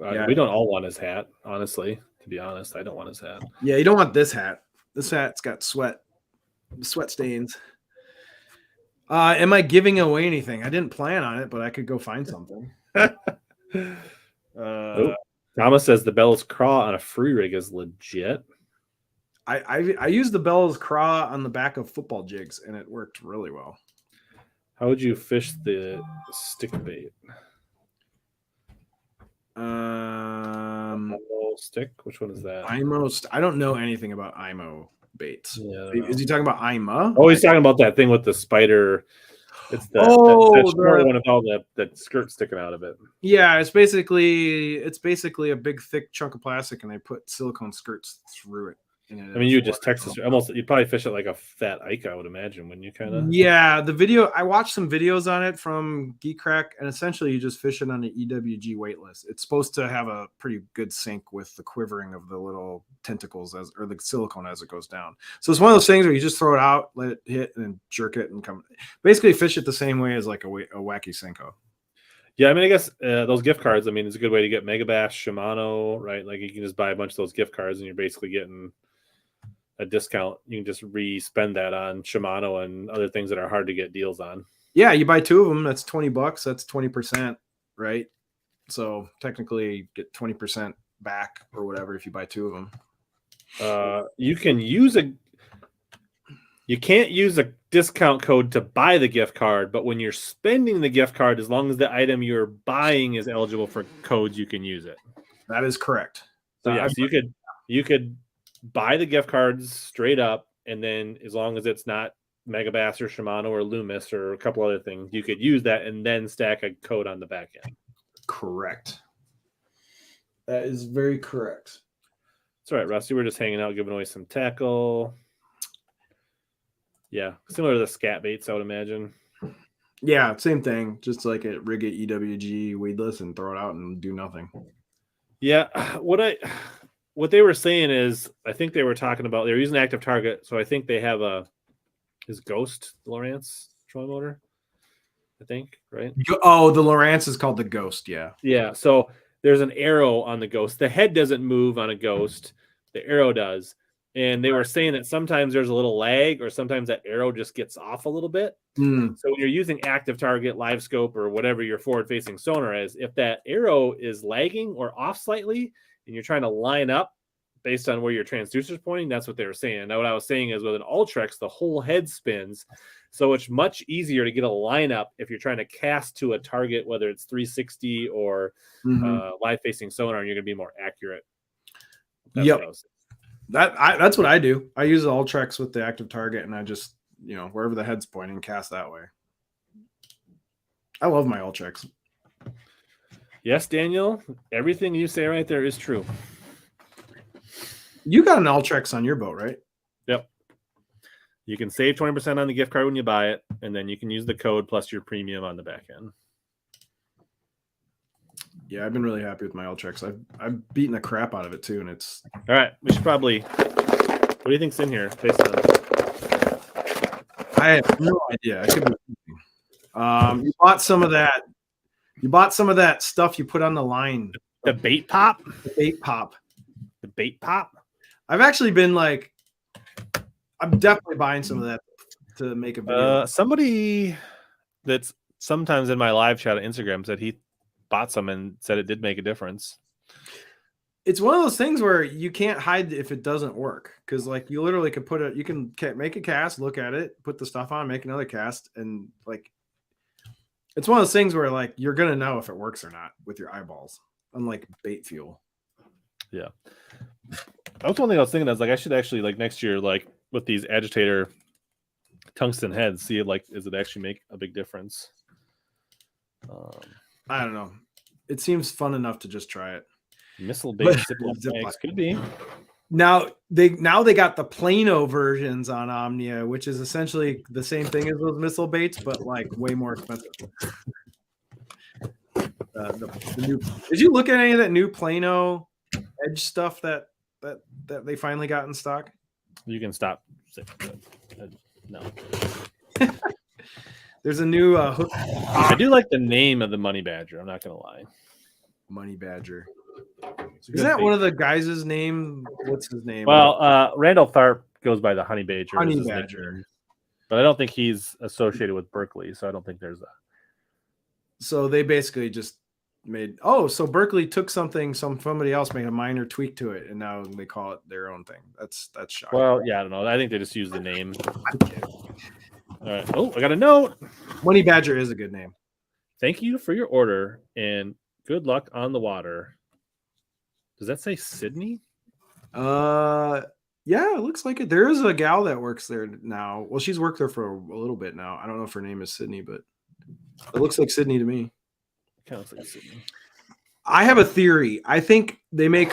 Yeah. We don't all want his hat, honestly. To be honest, I don't want his hat. Yeah, you don't want this hat. This hat's got sweat stains. Am I giving away anything? I didn't plan on it, but I could go find something. Thomas says the Bell's Craw on a free rig is legit. I used the Bell's Craw on the back of football jigs, and it worked really well. How would you fish the stick bait? Stick? Which one is that? I don't know anything about IMO baits. Yeah, Is he talking about IMA? Oh, he's talking about that thing with the spider. It's the short one with all that skirt sticking out of it. Yeah, it's basically a big thick chunk of plastic, and they put silicone skirts through it. I mean, you just Texas almost. You'd probably fish it like a fat Ike, I would imagine. When you kind of the video. I watched some videos on it from Geek Crack, and essentially you just fish it on the EWG weightless. It's supposed to have a pretty good sync with the quivering of the little tentacles or the silicone as it goes down. So it's one of those things where you just throw it out, let it hit, and then jerk it and come. Basically, fish it the same way as like a wacky Senko. Yeah, I mean, I guess those gift cards. I mean, it's a good way to get MegaBass, Shimano, right? Like you can just buy a bunch of those gift cards, and you're basically getting a discount. You can just re-spend that on Shimano and other things that are hard to get deals on. Yeah, you buy two of them, that's $20. That's 20%, right? So technically you get 20% back or whatever if you buy two of them. You can't use a discount code to buy the gift card, but when you're spending the gift card, as long as the item you're buying is eligible for codes, you can use it. That is correct. So yes, you could buy the gift cards straight up, and then as long as it's not MegaBass or Shimano or Loomis or a couple other things, you could use that and then stack a code on the back end. Correct. That is very correct. It's all right, Rusty. We're just hanging out, giving away some tackle. Yeah, similar to the scat baits, I would imagine. Yeah, same thing. Just like a rig at EWG weedless and throw it out and do nothing. Yeah, what they were saying is, I think they were talking about, they were using active target. So I think they have his Ghost Lowrance trolling motor, I think, right? Oh, the Lowrance is called the Ghost. Yeah. Yeah. So there's an arrow on the Ghost. The head doesn't move on a Ghost. The arrow does. And they were saying that sometimes there's a little lag, or sometimes that arrow just gets off a little bit. So when you're using active target, live scope, or whatever your forward facing sonar is, if that arrow is lagging or off slightly, and you're trying to line up based on where your transducer is pointing, that's what they were saying. Now, what I was saying is with an Ultrex, the whole head spins. So it's much easier to get a lineup if you're trying to cast to a target, whether it's 360 or live facing sonar, and you're going to be more accurate. That's what I do. I use the Ultrex with the active target, and I just, wherever the head's pointing, cast that way. I love my Ultrex. Yes, Daniel, everything you say right there is true. You got an Ultrex on your boat, right? Yep. You can save 20% on the gift card when you buy it, and then you can use the code plus your premium on the back end. Yeah, I've been really happy with my Ultrex. I've beaten the crap out of it too, and it's all right. We should probably. What do you think's in here? Based on, I have no idea. I could be. You bought some of that. You bought some of that stuff you put on the line. The bait pop. The bait pop. The bait pop. I've actually been like, I'm definitely buying some of that to make a video. Somebody that's sometimes in my live chat on Instagram said he bought some and said it did make a difference. It's one of those things where you can't hide if it doesn't work, because like you literally could you can make a cast, look at it, put the stuff on, make another cast, and like It's one of those things where like you're gonna know if it works or not with your eyeballs, unlike bait fuel. Yeah. That was one thing I was thinking. I was like, I should actually like next year, like with these agitator tungsten heads, see it like, does it actually make a big difference? I don't know. It seems fun enough to just try it. Missile bait bags could be. Now they got the Plano versions on Omnia, which is essentially the same thing as those missile baits, but like way more expensive. The new, did you look at any of that new Plano edge stuff that they finally got in stock? You can stop. No. There's a new hook. I do like the name of the Money Badger. I'm not gonna lie. Money Badger. Isn't that one of the guys' name? What's his name? Well, Randall Tharp goes by the Honey Badger. Honey Badger. But I don't think he's associated with Berkeley, so I don't think there's a. So they basically just made. So Berkeley took somebody else made a minor tweak to it, and now they call it their own thing. That's shocking. Well, yeah, I don't know. I think they just use the name. All right. Oh, I got a note. Money Badger is a good name. Thank you for your order and good luck on the water. Does that say Sydney? Yeah, it looks like it. There is a gal that works there now. Well, she's worked there for a little bit now. I don't know if her name is Sydney, but it looks like Sydney to me. Kind of like Sydney. I have a theory. I think they make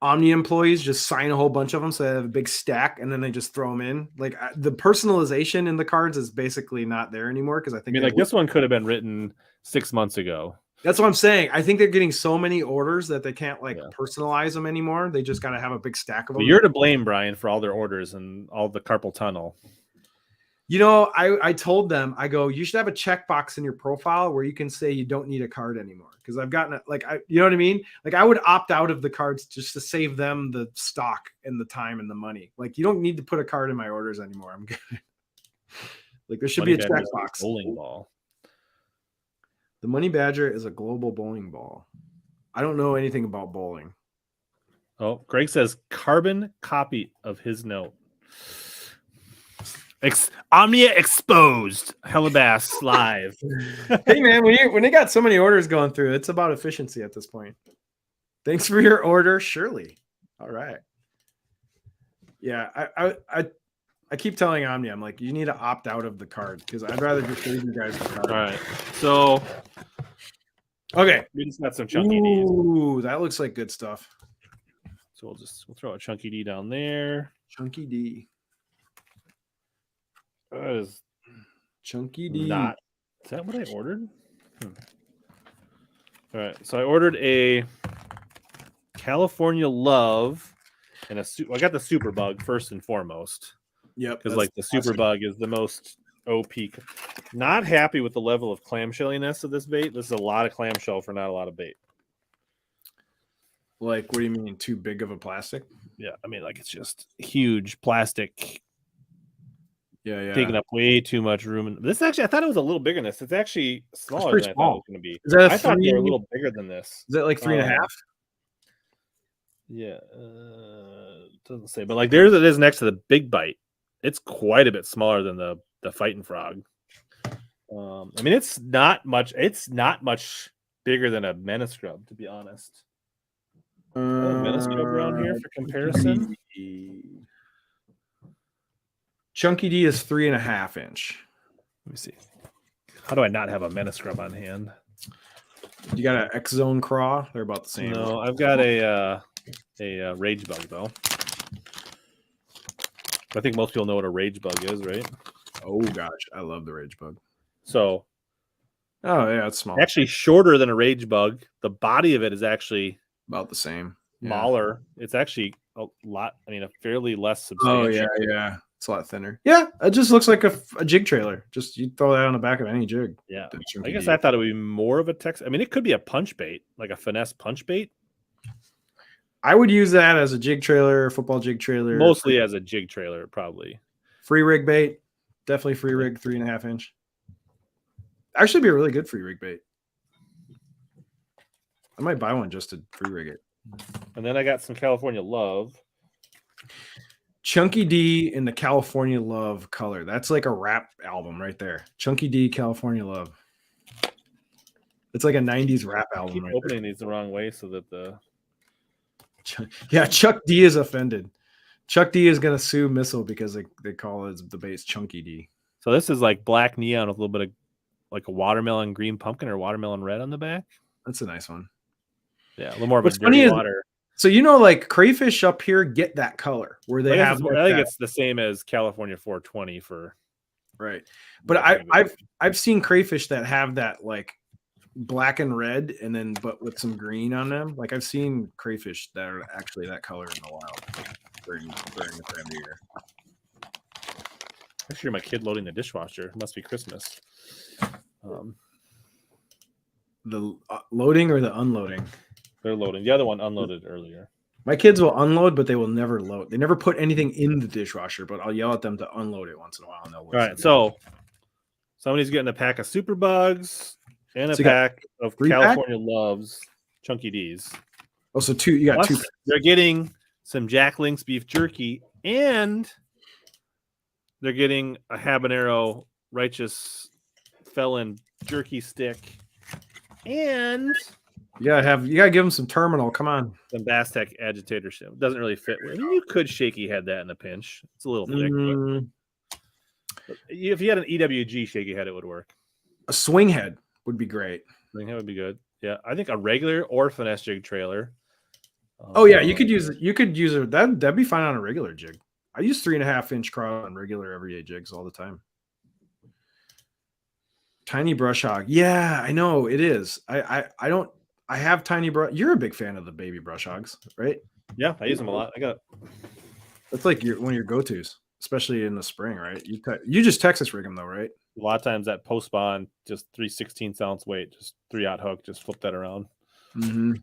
Omni employees just sign a whole bunch of them, so they have a big stack, and then they just throw them in. Like the personalization in the cards is basically not there anymore because I think like this one could have been written 6 months ago. That's what I'm saying. I think they're getting so many orders that they can't personalize them anymore. They just got to have a big stack of them. Well, you're to blame, Brian, for all their orders and all the carpal tunnel. You know, I told them, I go, you should have a checkbox in your profile where you can say you don't need a card anymore. Because I've gotten you know what I mean? Like I would opt out of the cards just to save them the stock and the time and the money. Like you don't need to put a card in my orders anymore. I'm good. Like there should be a checkbox. Bowling ball. The Money Badger is a global bowling ball. I don't know anything about bowling. Oh, Greg says carbon copy of his note. Omnia exposed. HellaBass live. Hey man, when you got so many orders going through, it's about efficiency at this point. Thanks for your order, Shirley. All right. Yeah, I keep telling Omnia, I'm like, you need to opt out of the card because I'd rather just save you guys the card. All right. So okay. We just got some chunky D's. Ooh, that looks like good stuff. So we'll throw a chunky D down there. Chunky D. That is Chunky D. Is that what I ordered? All right. So I ordered a California Love and I got the Super Bug first and foremost. Yep. Because like the Super Bug is the most OP. Not happy with the level of clamshelliness of this bait. This is a lot of clamshell for not a lot of bait. Like, what do you mean? Too big of a plastic? Yeah, I mean, like it's just huge plastic. Yeah. Taking up way too much room. And this actually, I thought it was a little bigger than this. It's actually smaller than I thought it was going to be. Is that I thought they were a little bigger than this. Is that like 3.5? Yeah, doesn't say, but like there's it is next to the Big Bite. It's quite a bit smaller than the Fighting Frog. I mean, it's not much. It's not much bigger than a Meniscrub, to be honest. Meniscrub around here for comparison. Chunky D is 3.5 inch. Let me see. How do I not have a Meniscrub on hand? You got an X Zone Craw? They're about the same. No, I've got a Rage Bug though. I think most people know what a Rage Bug is, right? Oh gosh, I love the Rage Bug. So, oh yeah, it's small. Actually, shorter than a Rage Bug. The body of it is actually about the same. Smaller. Yeah. It's actually a lot. I mean, a fairly less substantial. Oh yeah. It's a lot thinner. Yeah, it just looks like a jig trailer. Just you throw that on the back of any jig. Yeah, I guess I thought it would be more of a text. I mean, it could be a punch bait, like a finesse punch bait. I would use that as a jig trailer, football jig trailer. Mostly as a jig trailer, probably. Free rig bait. Definitely free rig, 3.5 inch. Actually be a really good free rig bait. I might buy one just to free rig it. And then I got some California Love. Chunky D in the California Love color. That's like a rap album right there. Chunky D, California Love. It's like a 90s rap I album. keep Right opening these the wrong way so that the yeah, Chuck D is offended. Chuck D is gonna sue Missile because they call the base Chunky D. So this is like black neon with a little bit of like a watermelon green pumpkin or watermelon red on the back. That's a nice one. Yeah, a little more of What's a funny dirty is, water. so like crayfish up here get that color where they have. I think it's the same as California 420 for right, but I've seen crayfish that have that like black and red, and then but with some green on them. Like I've seen crayfish that are actually that color in the wild during the time of year. I hear my kid loading the dishwasher. It must be Christmas. The loading or the unloading? They're loading. The other one unloaded earlier. My kids will unload, but they will never load. They never put anything in the dishwasher, but I'll yell at them to unload it once in a while. And they'll all right, so somebody's getting a pack of Super Bugs and a pack of California Loves Chunky D's. Oh, so you got two. They're getting some Jack Link's beef jerky, and they're getting a habanero righteous felon jerky stick, and you gotta give them some terminal. Come on, some Bass Tech agitator shit. It doesn't really fit. I mean, you could shaky head that in a pinch. It's a little thick, but if you had an EWG shaky head, it would work. A swing head would be great. Swing head would be good. Yeah, I think a regular or finesse jig trailer. Oh yeah, you could use it. That'd be fine on a regular jig. I use 3.5-inch craw on regular everyday jigs all the time. Tiny brush hog. Yeah, I know it is. I have tiny brush. You're a big fan of the baby brush hogs, right? Yeah, I use them a lot. That's like one of your go-tos, especially in the spring, right? You just Texas rig them though, right? A lot of times that post spawn, just 3/16 ounce weight, just 3/0 hook, just flip that around. Mm-hmm.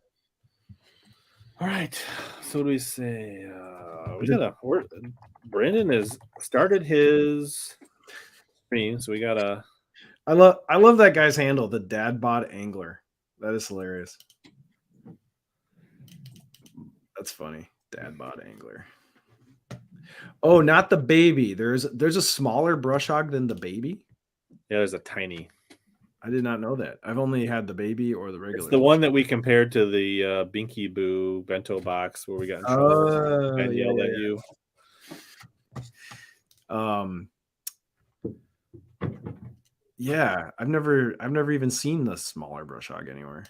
All right. So what do we say? Brandon has started his stream, so we gotta. I love that guy's handle, the Dad Bod Angler. That is hilarious. That's funny. Dad Bod Angler. Oh, not the baby. There's a smaller brush hog than the baby. Yeah, there's a tiny. I did not know that. I've only had the baby or the regular. It's the one that we compared to the Binky Boo bento box where we got in trouble and yelled at you. Yeah, I've never even seen the smaller brush hog anywhere.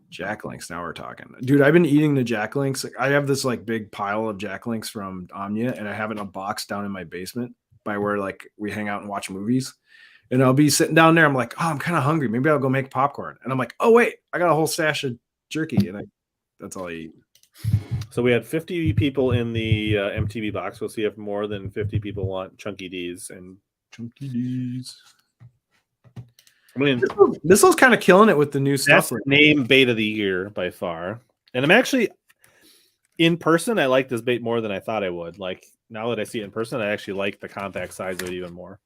Jack Links. Now we're talking, dude. I've been eating the Jack Links. I have this like big pile of Jack Links from Omnia, and I have it in a box down in my basement by where like we hang out and watch movies. And I'll be sitting down there. I'm like, oh, I'm kind of hungry. Maybe I'll go make popcorn. And I'm like, oh wait, I got a whole stash of jerky, and that's all I eat. So we had 50 people in the MTV box. We'll see if more than 50 people want Chunky D's and Chunky D's. I mean, this was kind of killing it with the new stuff. That's name bait of the year by far. And I'm actually in person. I like this bait more than I thought I would. Like now that I see it in person, I actually like the compact size of it even more.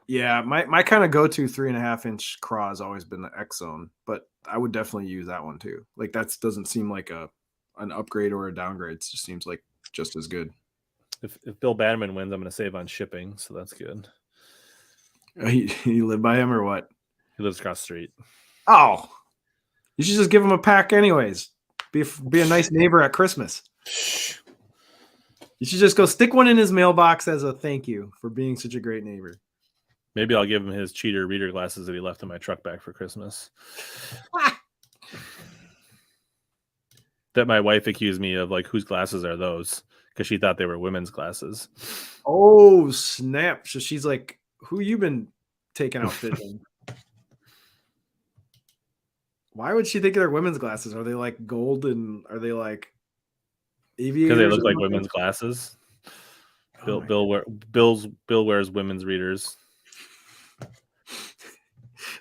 Yeah, my kind of go-to 3.5-inch craw has always been the X Zone, but I would definitely use that one too. Like that doesn't seem like an upgrade or a downgrade. It just seems like just as good. If Bill Bannerman wins, I'm going to save on shipping, so that's good. You live by him or what? He lives across the street. Oh, you should just give him a pack anyways. Be a nice neighbor at Christmas. You should just go stick one in his mailbox as a thank you for being such a great neighbor. Maybe I'll give him his cheater reader glasses that he left in my truck back for Christmas. That my wife accused me of, like, whose glasses are those? Because she thought they were women's glasses. Oh, snap. So she's like, who you been taking out fishing? Why would she think they're women's glasses? Are they like gold and are they like aviators? Because they look like women's glasses. Bill wears women's readers.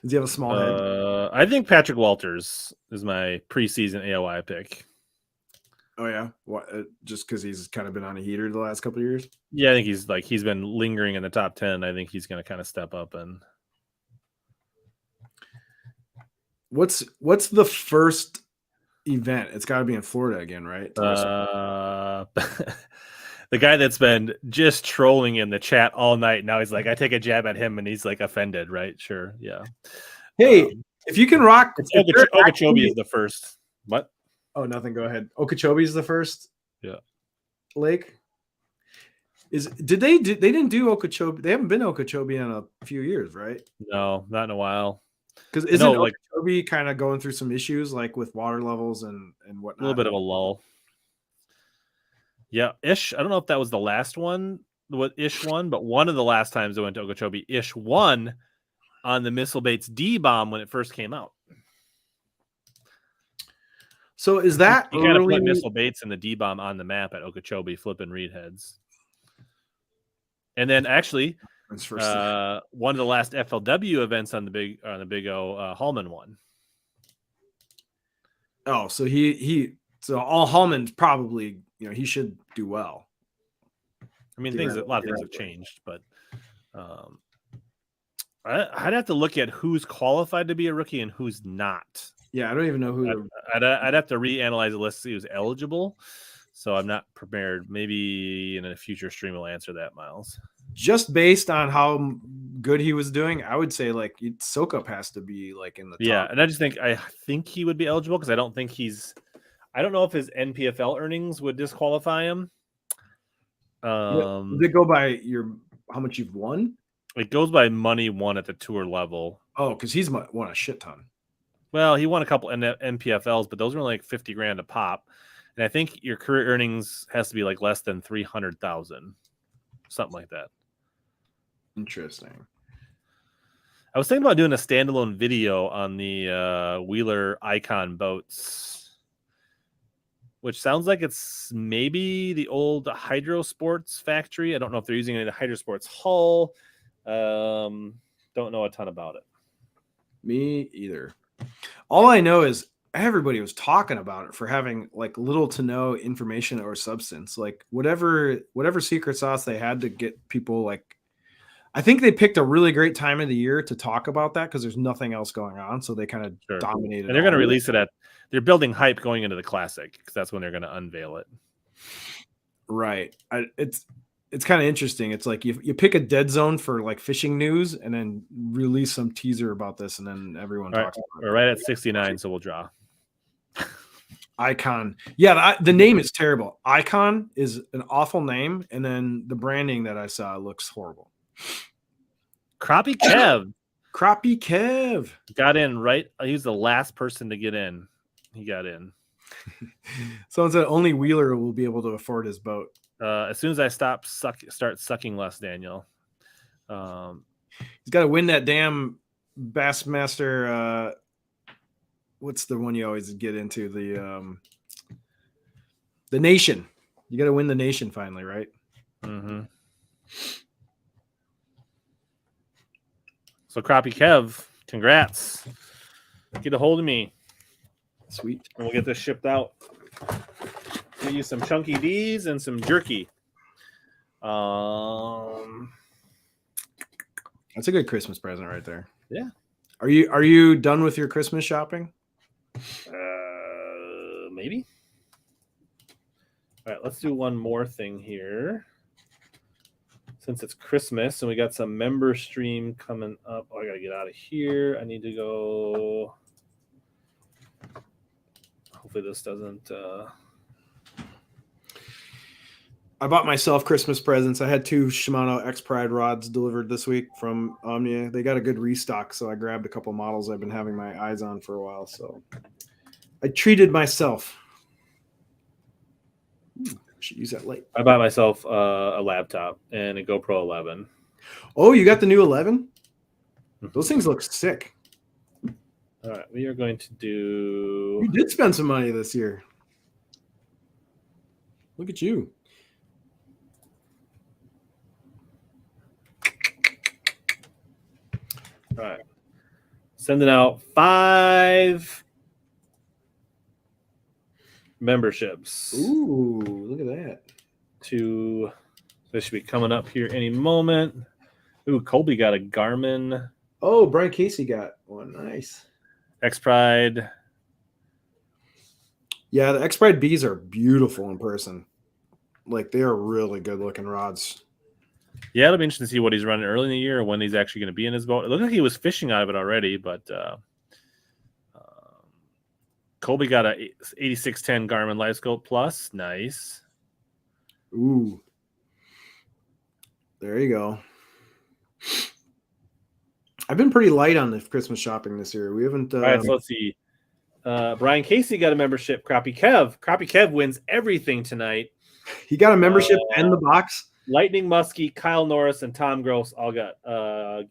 Does he have a small head? I think Patrick Walters is my preseason AOI pick. Oh yeah, what? Just because he's kind of been on a heater the last couple of years. Yeah, I think he's been lingering in the top 10. I think he's going to kind of step up. And what's the first event? It's got to be in Florida again, right? The guy that's been just trolling in the chat all night. Now he's like, I take a jab at him, and he's like offended, right? Sure, yeah. Hey, if you can rock, Okeechobee is the first. What? Oh, nothing. Go ahead. Okeechobee is the first. Yeah. Lake. They didn't do Okeechobee? They haven't been Okeechobee in a few years, right? No, not in a while. Because isn't Okeechobee kind of going through some issues like with water levels and whatnot? A little bit of a lull. Yeah, Ish. I don't know if that was the last one, what Ish won, but one of the last times I went to Okeechobee, Ish won on the Missile Baits D bomb when it first came out. So is that you kind of put Missile Baits and the D bomb on the map at Okeechobee, flipping reed heads. And then actually, one of the last FLW events on the Big O, Hallman won. Oh, so so all Hallman's probably, he should do well. I mean, a lot of things have changed, but I'd have to look at who's qualified to be a rookie and who's not. Yeah, I don't even know who. I'd have to reanalyze the list to see who's eligible. So I'm not prepared. Maybe in a future stream we'll answer that, Miles. Just based on how good he was doing, I would say like Soak Up has to be like in the top. Yeah, and I think he would be eligible because I don't know if his NPFL earnings would disqualify him. Does it go by how much you've won? It goes by money won at the tour level. Oh, because he's won a shit ton. Well, he won a couple NPFLs, but those were like $50,000 a pop. And I think your career earnings has to be like less than 300,000, something like that. Interesting. I was thinking about doing a standalone video on the Wheeler Icon boats, which sounds like it's maybe the old Hydro Sports factory. I don't know if they're using any of the Hydro Sports hull. Don't know a ton about it. Me either. All I know is everybody was talking about it for having like little to no information or substance. Like whatever secret sauce they had to get people like. I think they picked a really great time of the year to talk about that because there's nothing else going on. So they kind of dominated. And they're going to release it they're building hype going into the Classic because that's when they're going to unveil it. Right. It's kind of interesting. It's like you pick a dead zone for like fishing news and then release some teaser about this and then everyone talks about it. We're right at 69, so we'll draw. Icon. Yeah, the name is terrible. Icon is an awful name, and then the branding that I saw looks horrible. Crappie Kev got in right. He was the last person to get in. He got in. Someone said only Wheeler will be able to afford his boat. As soon as I start sucking less, Daniel. He's got to win that damn Bassmaster. What's the one you always get into? The Nation. You got to win the Nation finally, right? Mm-hmm. So Crappie Kev, congrats. Get a hold of me. Sweet. And we'll get this shipped out. Get you some chunky D's and some jerky. That's a good Christmas present right there. Yeah. Are you done with your Christmas shopping? Maybe. All right, let's do one more thing here. Since it's Christmas and we got some member stream coming up. Oh, I gotta get out of here. I need to go. Hopefully this doesn't. I bought myself Christmas presents. I had 2 Shimano X Pride rods delivered this week from Omnia. They got a good restock, so I grabbed a couple models I've been having my eyes on for a while. So I treated myself. I should use that late. I bought myself a laptop and a GoPro 11. Oh, you got the new 11? Those things look sick. All right, we are going to do. You did spend some money this year. Look at you. All right. Sending out 5 memberships. Ooh, look at that. This should be coming up here any moment. Ooh, Colby got a Garmin. Oh, Brian Casey got one. Nice. X Pride. Yeah, the X Pride Bs are beautiful in person. Like, they are really good looking rods. Yeah, it'll be interesting to see what he's running early in the year or when he's actually going to be in his boat. It looked like he was fishing out of it already, but Colby got a 8610 Garmin LiveScope Plus. Nice. Ooh. There you go. I've been pretty light on the Christmas shopping this year. We haven't. All right, so let's see. Brian Casey got a membership. Crappie Kev wins everything tonight. He got a membership and the box. Lightning Muskie, Kyle Norris, and Tom Gross all got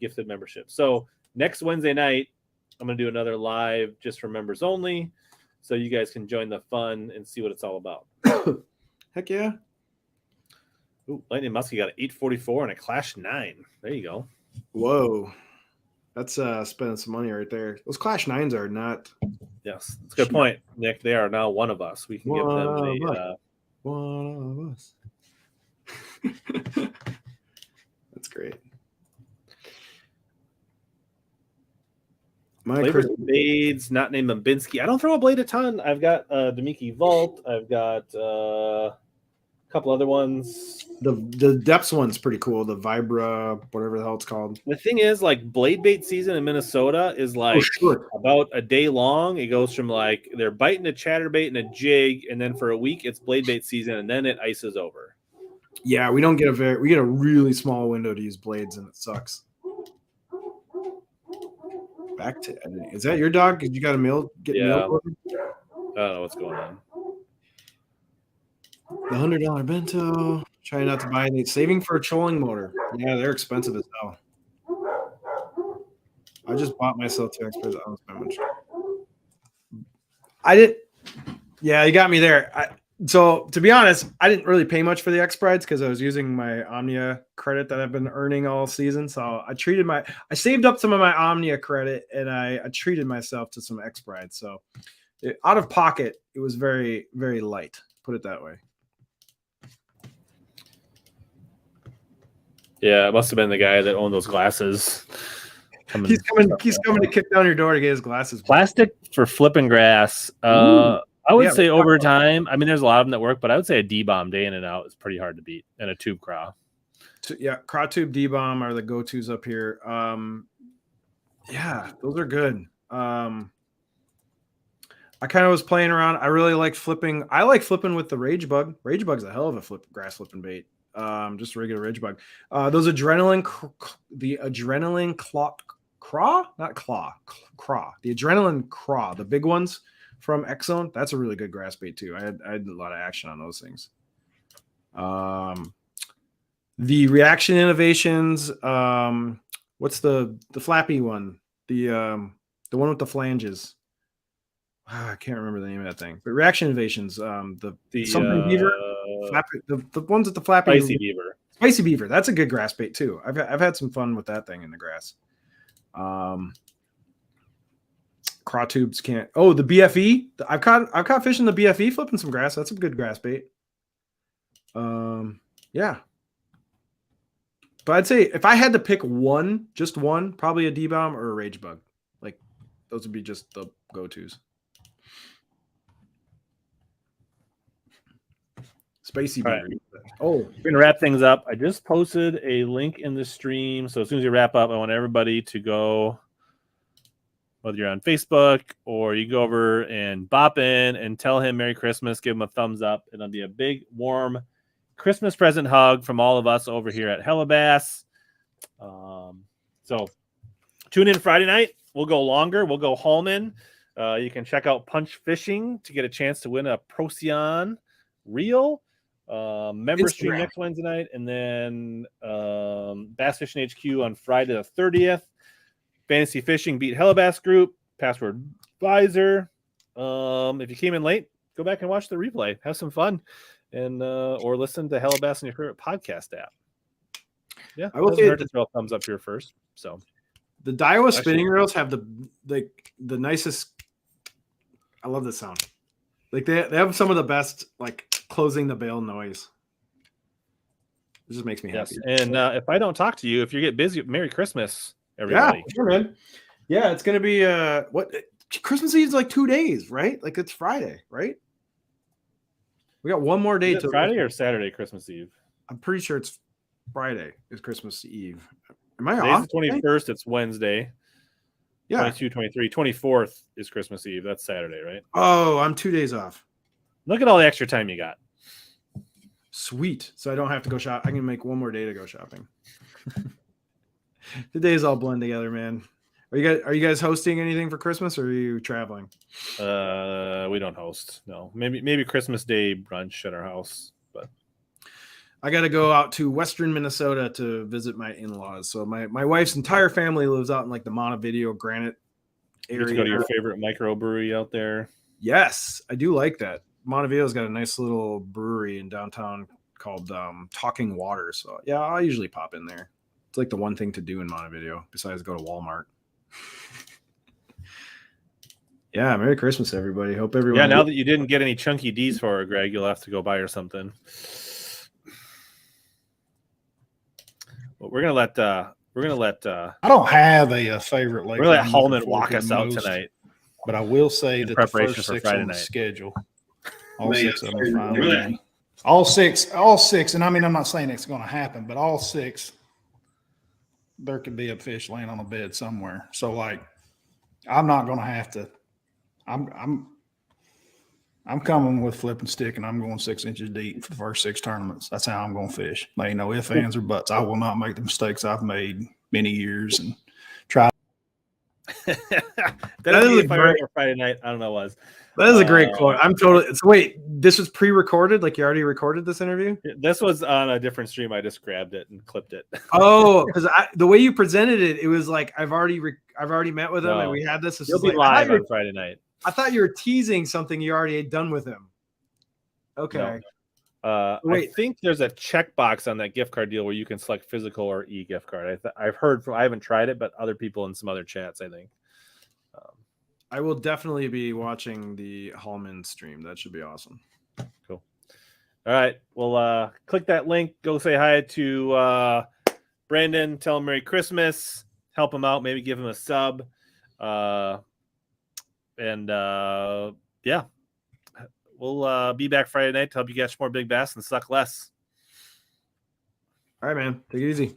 gifted memberships. So next Wednesday night, I'm going to do another live just for members only, so you guys can join the fun and see what it's all about. Heck yeah. Ooh, Lightning Muskie got an 844 and a Clash 9. There you go. Whoa. That's spending some money right there. Those Clash 9s are not. Yes, that's a good point, Nick. They are now one of us. We can give them one of us. That's great. Flavors and Blades, not named Mabinski. I don't throw a blade a ton. I've got Demiki Vault. I've got a couple other ones. The depths one's pretty cool. The Vibra, whatever the hell it's called. The thing is, like, blade bait season in Minnesota is like about a day long. It goes from like they're biting a chatterbait and a jig, and then for a week it's blade bait season, and then it ices over. Yeah, we don't get we get a really small window to use blades, and it sucks. Back to is that your dog? You got a meal? Meal I don't know what's going on. The $100 bento. Trying not to buy any. Saving for a trolling motor. Yeah, they're expensive as hell. I just bought myself 2 X-Pros. I don't spend much. I didn't. Yeah, you got me there. So to be honest, I didn't really pay much for the X-Prides because I was using my Omnia credit that I've been earning all season. So I saved up some of my Omnia credit and I treated myself to some X-Prides. So out of pocket, it was very, very light. Put it that way. Yeah, it must have been the guy that owned those glasses. He's coming to kick down your door to get his glasses. Plastic for flipping grass. I would say over time, I mean, there's a lot of them that work, but I would say a D-bomb day in and out is pretty hard to beat, and a tube craw. Yeah, craw tube D-bomb are the go-tos up here. Yeah, those are good. I kind of was playing around. I really like flipping. I like flipping with the Rage Bug. Rage Bug's a hell of a grass flipping bait. Just a regular Rage Bug. Those adrenaline, the adrenaline craw, the adrenaline craw, the big ones from X-Zone. That's a really good grass bait too. I had a lot of action on those things. The Reaction Innovations. What's the flappy one? The one with the flanges. I can't remember the name of that thing. But Reaction Innovations. The something beaver. The ones with the flappy. Spicy beaver. Spicy beaver. That's a good grass bait too. I've had some fun with that thing in the grass. Craw tubes can't. Oh, the BFE. I've caught fish in the BFE flipping some grass. That's a good grass bait. Yeah. But I'd say if I had to pick one, just one, probably a D-bomb or a Rage Bug. Like those would be just the go-tos. Spicy beaver. Right. Oh, we're gonna wrap things up. I just posted a link in the stream, so as soon as you wrap up, I want everybody to go, whether you're on Facebook or you go over and bop in and tell him Merry Christmas, give him a thumbs up. It'll be a big, warm Christmas present hug from all of us over here at HellaBass. So tune in Friday night. We'll go longer. We'll go Hallman. You can check out Punch Fishing to get a chance to win a Procyon reel. Member stream next Wednesday night, and then Bass Fishing HQ on Friday the 30th. Fantasy Fishing beat HellaBass Group. Password Visor. If you came in late, go back and watch the replay. Have some fun, and or listen to HellaBass in your favorite podcast app. Yeah, I will say to throw a thumbs up here first. So the Daiwa spinning reels have the nicest. I love this sound. Like they have some of the best like closing the bail noise. It just makes me happy. And if I don't talk to you, if you get busy, Merry Christmas, everybody. Yeah, sure, man. Yeah, it's gonna be what Christmas Eve is like 2 days, right? Like it's Friday, right? We got one more day to till Friday or Saturday Christmas Eve. I'm pretty sure it's Friday is Christmas Eve. Am I Today's off? the 21st. It's Wednesday. Yeah. 22, 23. 24th is Christmas Eve. That's Saturday, right? Oh, I'm 2 days off. Look at all the extra time you got. Sweet. So I don't have to go shop. I can make one more day to go shopping. The days all blend together, man. Are you guys hosting anything for Christmas, or are you traveling? We don't host. No. Maybe Christmas Day brunch at our house, but I got to go out to Western Minnesota to visit my in-laws. So my wife's entire family lives out in like the Montevideo Granite you get to area. go to your favorite microbrewery out there. Yes, I do like that. Montevideo's got a nice little brewery in downtown called Talking Water. So yeah, I usually pop in there. It's like the one thing to do in Montevideo besides go to Walmart. Yeah, Merry Christmas, everybody. Hope everyone. Yeah, now that you didn't get any chunky D's for her, Greg, you'll have to go buy her something. But we're gonna let I don't have a favorite lake. we're gonna let that I'm looking Hallman forward walk to us the out most, tonight. But I will say that the preparation first for 6 Friday on the night. schedule, all 6 of them are fine with me. All six, and I mean, I'm not saying it's going to happen, but all 6, there could be a fish laying on a bed somewhere. So like, I'm not going to have to. I'm coming with flipping stick, and I'm going 6 inches deep for the first 6 tournaments. That's how I'm going to fish. There ain't no ifs, ands, or buts. I will not make the mistakes I've made many years and try. that is a great for Friday night. I don't know what it was. That is a great quote. I'm totally. So wait, this was pre-recorded. Like you already recorded this interview? This was on a different stream. I just grabbed it and clipped it. Oh, because the way you presented it, it was like I've already met with him, and we had this. You'll be live on Friday night. I thought you were teasing something you already had done with him. Okay. No. I think there's a checkbox on that gift card deal where you can select physical or e-gift card. I've heard from. I haven't tried it, but other people in some other chats, I think. I will definitely be watching the Hallman stream. That should be awesome. Cool. All right. Well, click that link. Go say hi to Brandon. Tell him Merry Christmas. Help him out. Maybe give him a sub. Yeah. We'll be back Friday night to help you catch more big bass and suck less. All right, man. Take it easy.